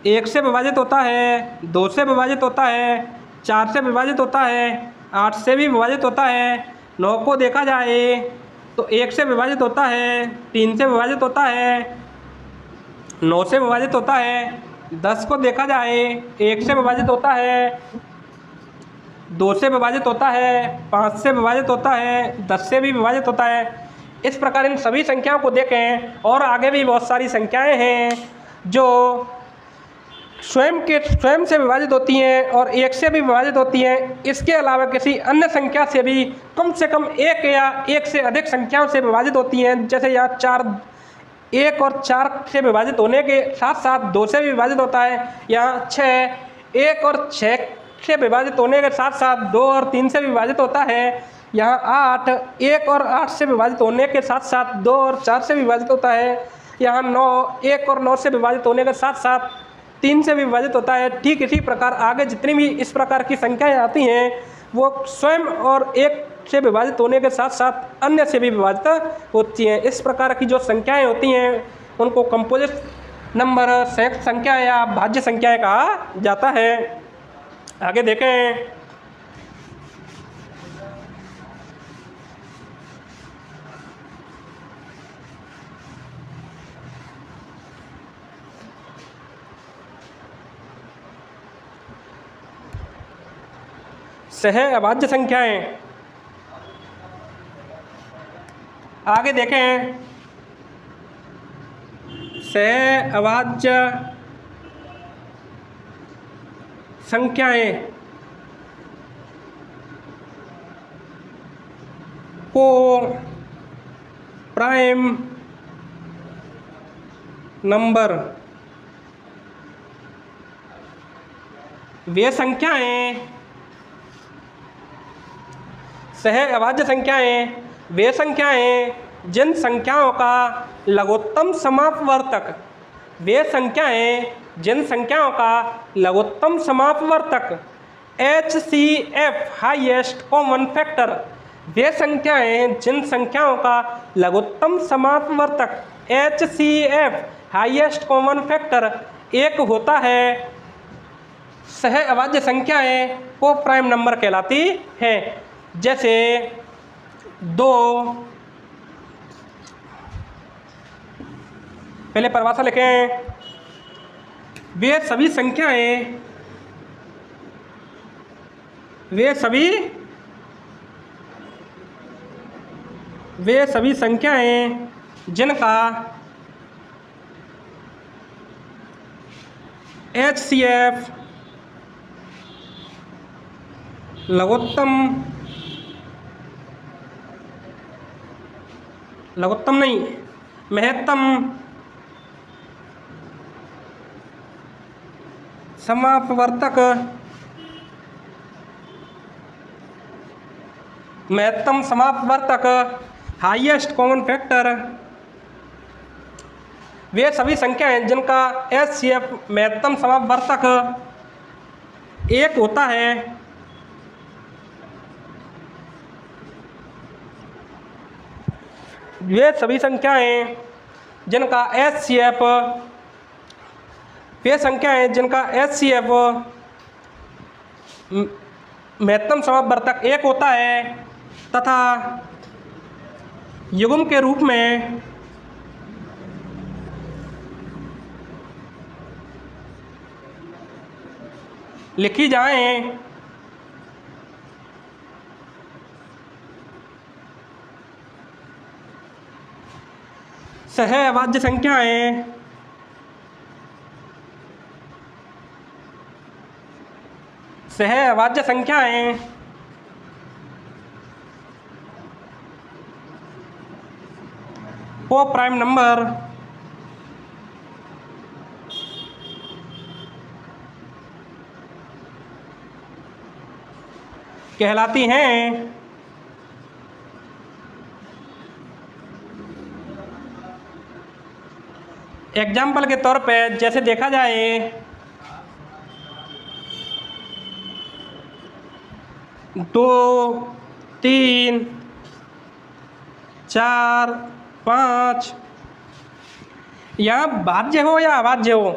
1 से विभाजित होता है, 2 से विभाजित होता है, 4 से विभाजित होता है, 8 से भी विभाजित होता है। 9 को देखा जाए तो 1 से विभाजित होता है, 3 से विभाजित होता है, 9 से विभाजित होता है। 10 को देखा जाए 1 से विभाजित होता है, 2 से विभाजित होता है, 5 से विभाजित होता है, 10 से भी विभाजित होता है। इस प्रकार इन सभी संख्याओं को देखें और आगे भी बहुत सारी संख्याएं हैं जो स्वयं से विभाजित होती हैं और 1 से भी विभाजित होती हैं। इसके अलावा किसी अन्य संख्या से भी कम से कम 1 या 1 से अधिक संख्याओं से विभाजित होती हैं। जैसे यहाँ 1 और 4 से विभाजित होने के साथ साथ 2 से भी विभाजित होता है। यहाँ 6 1 और 6 से विभाजित होने के साथ साथ 2 और 3 से विभाजित होता है। यहाँ 8 1 और 8 से विभाजित होने के साथ साथ 2 और 4 से विभाजित होता है। यहाँ 9 1 और 9 से विभाजित होने के साथ साथ 3 से विभाजित होता है। ठीक इसी प्रकार आगे जितनी भी इस प्रकार की संख्याएं आती हैं वो स्वयं और 1 से विभाजित होने के साथ साथ अन्य से भी विभाजित होती हैं। इस प्रकार की जो संख्याएं होती हैं उनको कंपोजिट नंबर, संयुक्त संख्या या भाज्य संख्याएं कहा जाता है। आगे देखें सह अभाज्य संख्याएं। आगे देखें सह अभाज्य संख्याएं को प्राइम नंबर वे संख्याएं सह अभाज्य संख्याएं वे संख्याएं जिन संख्याओं का लघुत्तम समापवर्तक वे संख्याएं जिन संख्याओं का लघुत्तम समापवर्तक HCF हाईएस्ट कॉमन फैक्टर वे संख्याएं जिन संख्याओं का लघुत्तम समापवर्तक HCF हाईएस्ट कॉमन फैक्टर 1 होता है। सह अभाज्य संख्याएं को प्राइम नंबर कहलाती हैं। जैसे 2, पहले परिभाषा लिखें। वे सभी संख्याएं जिनका HCF महत्तम समापवर्तक महत्तम समापवर्तक हाईएस्ट कॉमन फैक्टर वे सभी संख्याएं जिनका एचसीएफ महत्तम समापवर्तक 1 होता है। वे सभी संख्याएं जिनका एचसीएफ वे संख्याएं जिनका एचसीएफ महत्तम समापवर्तक 1 होता है तथा युग्म के रूप में लिखी जाएं। सहअभाज्य संख्याएं सहअभाज्य संख्याएं को प्राइम नंबर कहलाती हैं। एग्जाम्पल के तौर पे जैसे देखा जाए 2, 3, 4, 5 यहाँ भाज्य हो या अभाज्य हो,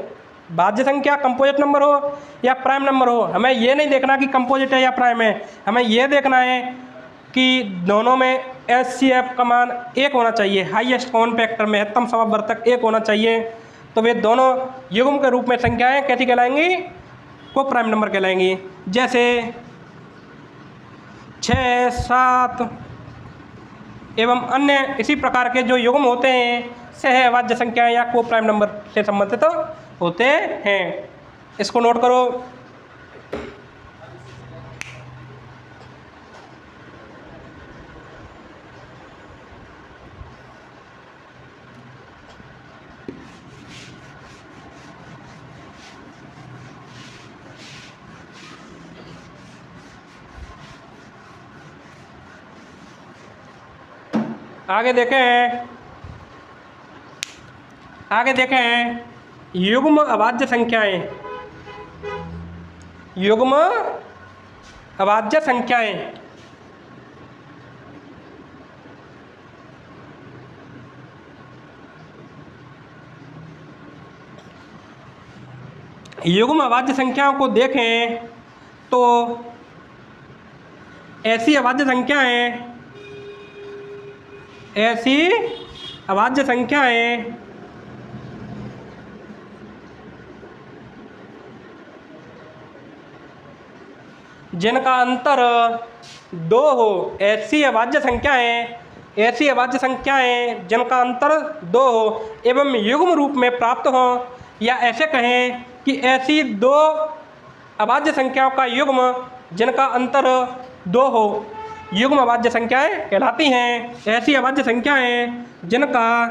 भाज्य संख्या कंपोजिट नंबर हो या प्राइम नंबर हो, हमें ये नहीं देखना कि कंपोजिट है या प्राइम है, हमें ये देखना है कि दोनों में एचसीएफ का मान 1 होना चाहिए, हाईएस्ट कॉमन फैक्टर महत्तम समापवर्तक 1 होना चाहिए। तो वे दोनों युग्म के रूप में संख्याएं कैसी कहलाएंगी? को प्राइम नंबर कहलाएंगी। जैसे 6, 7 एवं अन्य इसी प्रकार के जो युग्म होते हैं सहअभाज्य संख्याएं या को प्राइम नंबर से संबंधित होते हैं। इसको नोट करो। आगे देखें युग्म अभाज्य संख्याएं। युग्म अभाज्य संख्याएं युग्म अभाज्य संख्याओं को देखें तो ऐसी अभाज्य संख्याएं जिनका अंतर 2 हो, ऐसी अभाज्य संख्याएं जिनका अंतर 2 हो एवं युग्म रूप में प्राप्त हो, या ऐसे कहें कि ऐसी 2 अभाज्य संख्याओं का युग्म जिनका अंतर 2 हो, युग्म अभाज्य संख्याएं कहलाती हैं। ऐसी अभाज्य संख्याएं जिनका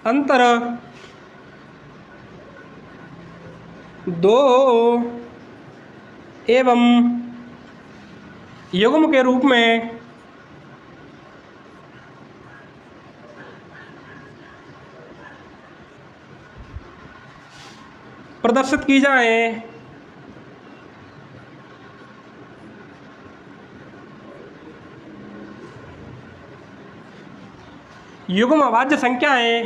अंतर 2 एवं युग्म के रूप में प्रदर्शित की जाए। युग्म अभाज्य संख्याएं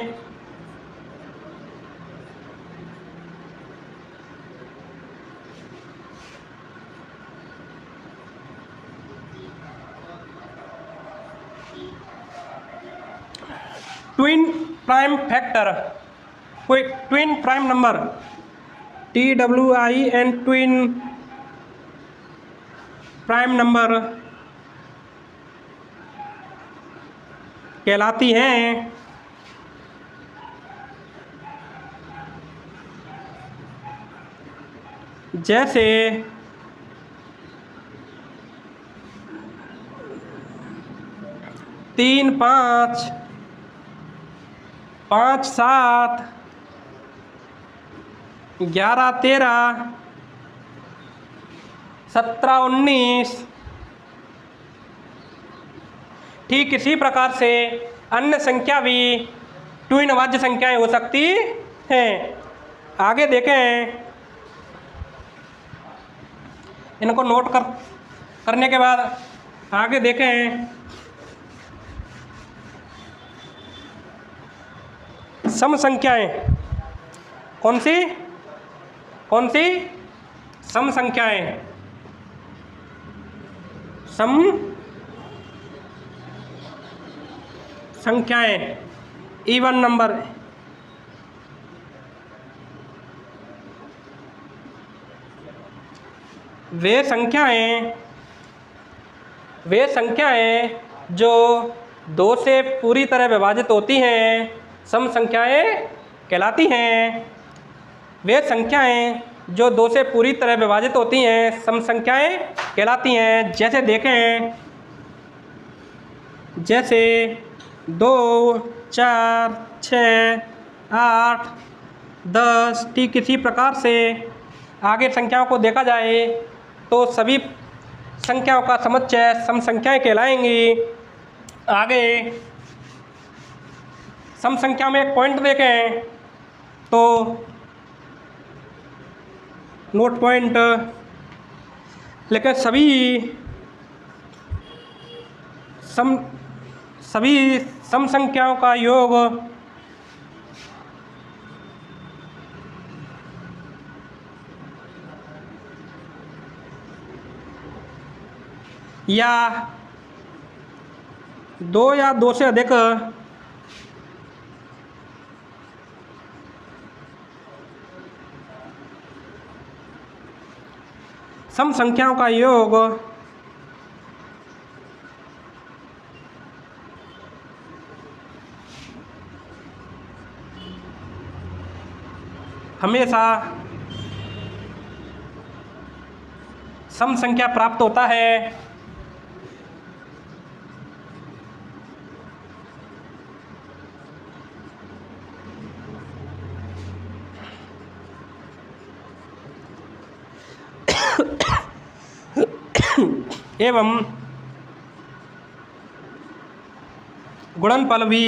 ट्विन प्राइम फैक्टर, कोई twin prime number TWIN twin prime number कहलाती हैं। जैसे 3, 5, 5, 7, 11, 13, 17, 19, ठीक इसी प्रकार से अन्य संख्या भी ट्विन अभाज्य संख्याएं हो सकती हैं। आगे देखें, इनको नोट करने के बाद आगे देखें, सम संख्याएं कौन सी सम संख्याएं, सम संख्याएं इवन नंबर, वे संख्याएं जो 2 से पूरी तरह विभाजित होती हैं सम संख्याएं कहलाती हैं। वे संख्याएं जो 2 से पूरी तरह विभाजित होती हैं सम संख्याएं कहलाती हैं। जैसे देखें, जैसे 2, 4, 6, 8, 10, ठीक इसी प्रकार से आगे संख्याओं को देखा जाए तो सभी संख्याओं का समुच्चय सम संख्याएं कहलाएंगी। आगे सम संख्या में एक पॉइंट देखें तो नोट पॉइंट, लेकिन सभी सम संख्याओं का योग या 2 या 2 से अधिक सम संख्याओं का योग हमेशा सम संख्या प्राप्त होता है। एवं गुणनफल भी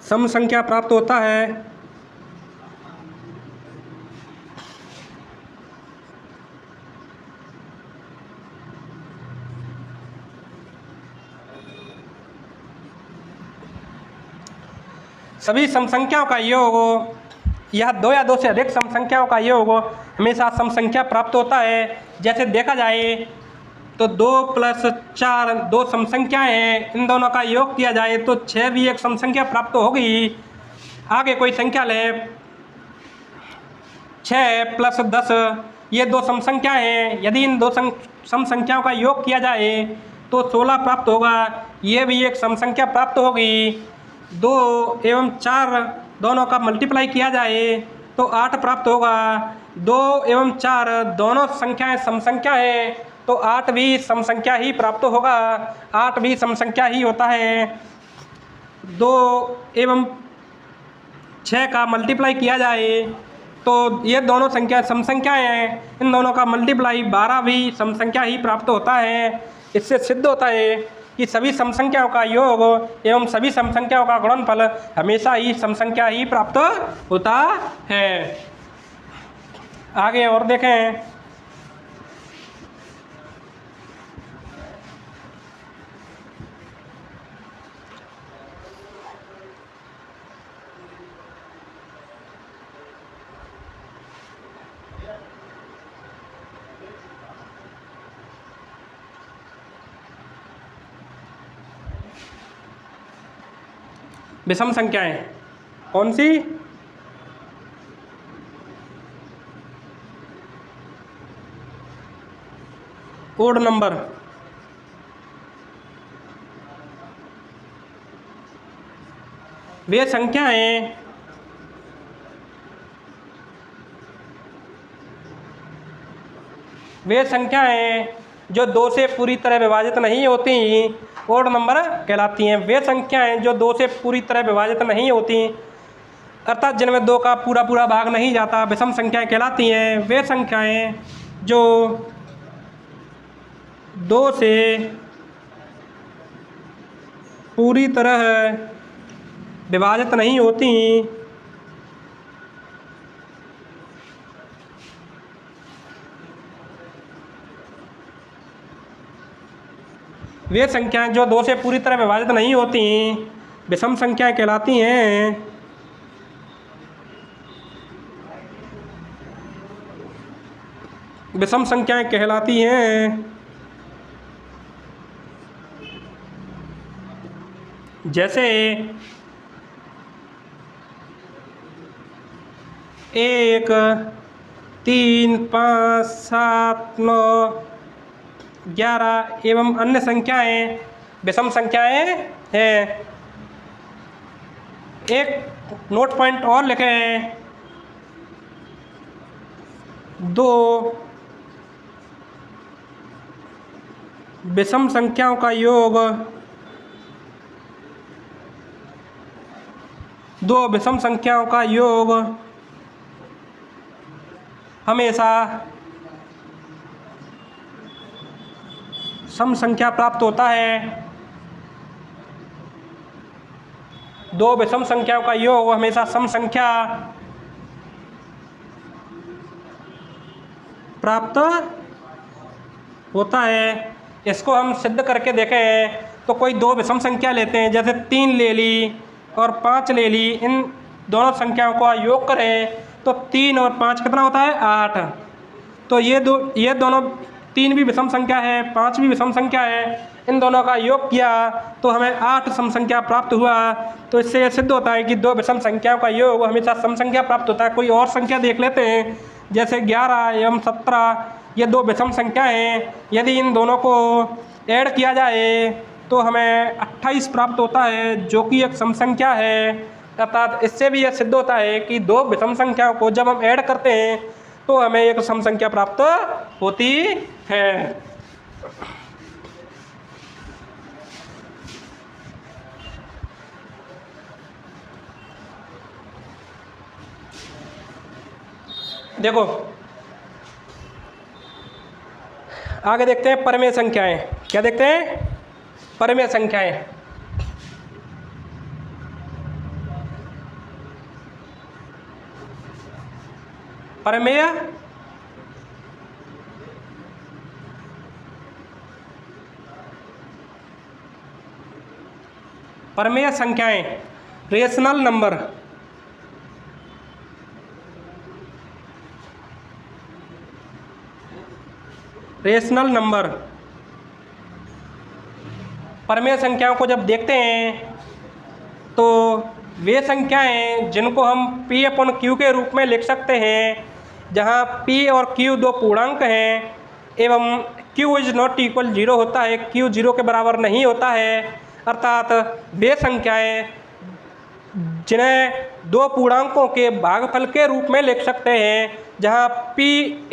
सम संख्या प्राप्त होता है। सभी सम संख्याओं का योग यह 2 या 2 से अधिक सम संख्याओं का योग हमेशा सम संख्या प्राप्त होता है। जैसे देखा जाए तो 2 + 4 2 सम संख्याएँ हैं, इन दोनों का योग किया जाए तो 6 भी एक सम संख्या प्राप्त होगी। आगे कोई संख्या लें, 6 + 10 ये 2 सम संख्याएँ हैं, यदि इन 2 सम संख्याओं का योग किया जाए तो 16 प्राप्त होगा, ये भी एक सम संख्या प्राप्त होगी। 2 एवं 4 दोनों का मल्टीप्लाई किया जाए तो 8 प्राप्त होगा। 2 एवं 4 दोनों संख्याएं सम संख्या है तो 8 भी सम संख्या ही प्राप्त होगा, 8 भी सम संख्या ही होता है। 2 एवं 6 का मल्टीप्लाई किया जाए तो ये दोनों संख्या सम संख्याएं हैं, इन दोनों का मल्टीप्लाई 12 भी सम संख्या ही प्राप्त होता है। इससे सिद्ध होता है कि सभी सम संख्याओं का योग एवं सभी सम संख्याओं का गुणनफल हमेशा ही सम संख्या ही प्राप्त होता है। आगे और देखें, विषम संख्याएं कौन सी? ओड नंबर, वे संख्याएं जो 2 से पूरी तरह विभाजित नहीं होती ओड नंबर कहलाती हैं। वे संख्याएं जो 2 से पूरी तरह विभाजित नहीं होती अर्थात जिनमें 2 का पूरा पूरा भाग नहीं जाता विषम संख्याएं कहलाती हैं। वे संख्याएं जो 2 से पूरी तरह विभाजित नहीं होती वे संख्याएं जो 2 से पूरी तरह विभाजित नहीं होती विषम संख्याएं कहलाती हैं। विषम संख्याएं कहलाती हैं। जैसे 1, 3, 5, 7, 9, 11 एवं अन्य संख्याएं विषम संख्याएं हैं। एक नोट पॉइंट और लिखें, 2 विषम संख्याओं का योग 2 विषम संख्याओं का योग हमेशा सम संख्या प्राप्त होता है। 2 विषम संख्याओं का योग हमेशा सम संख्या प्राप्त होता है। इसको हम सिद्ध करके देखें तो कोई 2 विषम संख्या लेते हैं, जैसे 3 ले ली और 5 ले ली। इन दोनों संख्याओं का योग करें तो 3 और 5 कितना होता है? 8। तो ये दोनों 3 भी विषम संख्या है, 5 भी विषम संख्या है। इन दोनों का योग किया तो हमें 8 सम संख्या प्राप्त हुआ। तो इससे यह सिद्ध होता है कि 2 विषम संख्याओं का योग हमेशा सम संख्या प्राप्त होता है। कोई और संख्या देख लेते हैं, जैसे 11 एवं 17, ये 2 विषम संख्याएं हैं। यदि इन दोनों को ऐड किया जाए तो हमें 28 प्राप्त होता है, जो कि एक सम संख्या है। अर्थात इससे भी यह सिद्ध होता है कि 2 विषम संख्याओं को जब हम ऐड करते हैं तो हमें एक सम संख्या प्राप्त होती है। देखो आगे देखते हैं परमेय संख्याएं। क्या देखते हैं? परमेय संख्याएं। परमेय परमेय संख्याएं, रेशनल नंबर। रेशनल नंबर परमेय संख्याओं को जब देखते हैं तो वे संख्याएं जिनको हम P/Q के रूप में लिख सकते हैं, जहां P और Q 2 पूर्णांक हैं एवं Q इज नॉट इक्वल 0 होता है, Q 0 के बराबर नहीं होता है। अर्थात वे संख्याएं जिन्हें 2 पूर्णांकों के भागफल के रूप में लिख सकते हैं, जहां P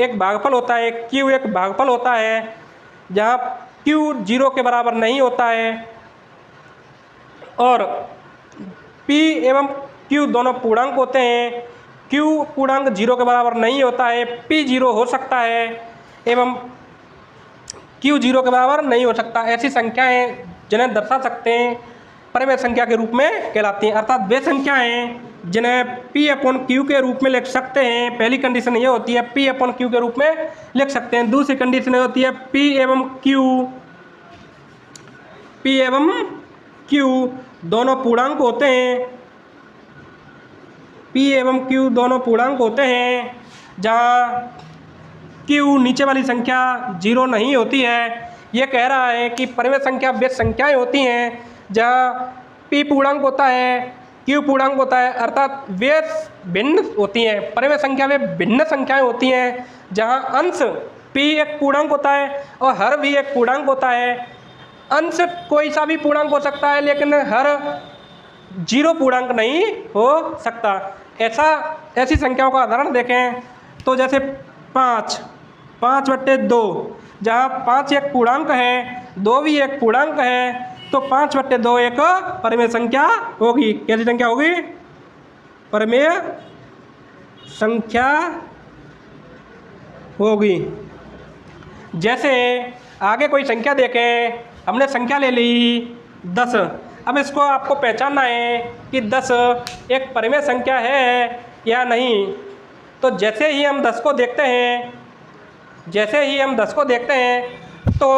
एक भागफल होता है, Q एक भागफल होता है, जहां Q 0 के बराबर नहीं होता है और P एवं Q दोनों पूर्णांक होते हैं। Q पूर्णांक 0 के बराबर नहीं होता है, P 0 हो सकता है एवं Q 0 के बराबर नहीं हो सकता। ऐसी संख्याएं जिन्हें दर्शा सकते हैं परमेय संख्या के रूप में कहलाती हैं। अर्थात वे संख्याएं जिन्हें P/Q के रूप में लिख सकते हैं, पहली कंडीशन ये होती है P/Q के रूप में लिख सकते हैं। दूसरी कंडीशन ये होती है P एवं Q दोनों पूर्णांक होते हैं। P एवं Q दोनों पूर्णांक होते हैं, जहाँ Q नीचे वाली संख्या 0 नहीं होती है। ये कह रहा है कि परमेय संख्या वे संख्याएं होती हैं जहाँ P पूर्णांक होता है, Q पूर्णांक होता है, अर्थात वे भिन्न होती हैं। परमेय संख्या वे भिन्न संख्याएं होती हैं जहाँ अंश P एक पूर्णांक होता है और हर भी एक पूर्णांक होता है। अंश कोई सा भी पूर्णांक हो सकता है, लेकिन हर 0 पूर्णांक नहीं हो सकता। ऐसी संख्याओं का उदाहरण देखें तो जैसे 5/2, जहाँ 5 एक पूर्णांक है, 2 भी एक पूर्णांक है, तो 5/2 एक परमेय संख्या होगी। कैसी संख्या होगी? परिमेय संख्या होगी। जैसे आगे कोई संख्या देखें, हमने संख्या ले ली 10। अब इसको आपको पहचानना है कि 10 एक परिमेय संख्या है या नहीं। तो जैसे ही हम 10 को देखते हैं तो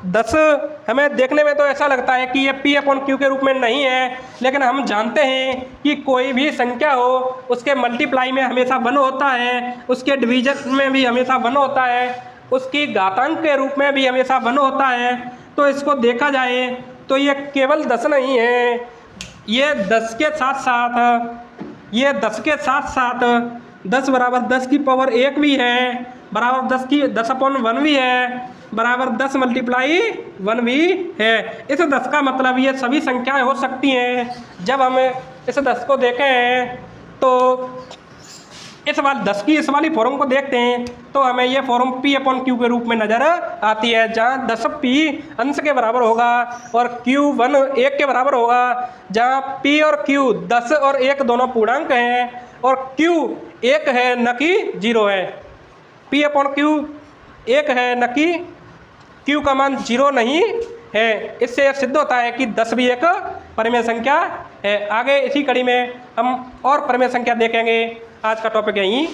10 हमें देखने में तो ऐसा लगता है कि ये P/Q के रूप में नहीं है, लेकिन हम जानते हैं कि कोई भी संख्या हो उसके मल्टीप्लाई में हमेशा 1 होता है, उसके डिवीजन में भी हमेशा 1 होता है, उसकी घातांक के रूप में भी हमेशा 1 होता है। तो इसको देखा जाए तो ये केवल 10 नहीं है, ये 10 के साथ 10 बराबर 10 की पावर 1 भी है, बराबर 10/1 भी है, बराबर 10 मल्टीप्लाई 1 भी है। इस 10 का मतलब ये सभी संख्याएं हो सकती हैं। जब हम इस 10 को देखें तो इस वाली फॉर्म को देखते हैं तो हमें ये फॉर्म P/Q के रूप में नज़र आती है, जहाँ 10P अंश के बराबर होगा और Q1 1 के बराबर होगा, जहाँ P और Q 10 और 1 दोनों पूर्णांक हैं और Q 1 है न कि 0 है। P/Q 1 है न कि Q का मान 0 नहीं है। इससे यह सिद्ध होता है कि 10 भी एक परिमेय संख्या है। आगे इसी कड़ी में हम और परिमेय संख्या देखेंगे। आज का टॉपिक यहीं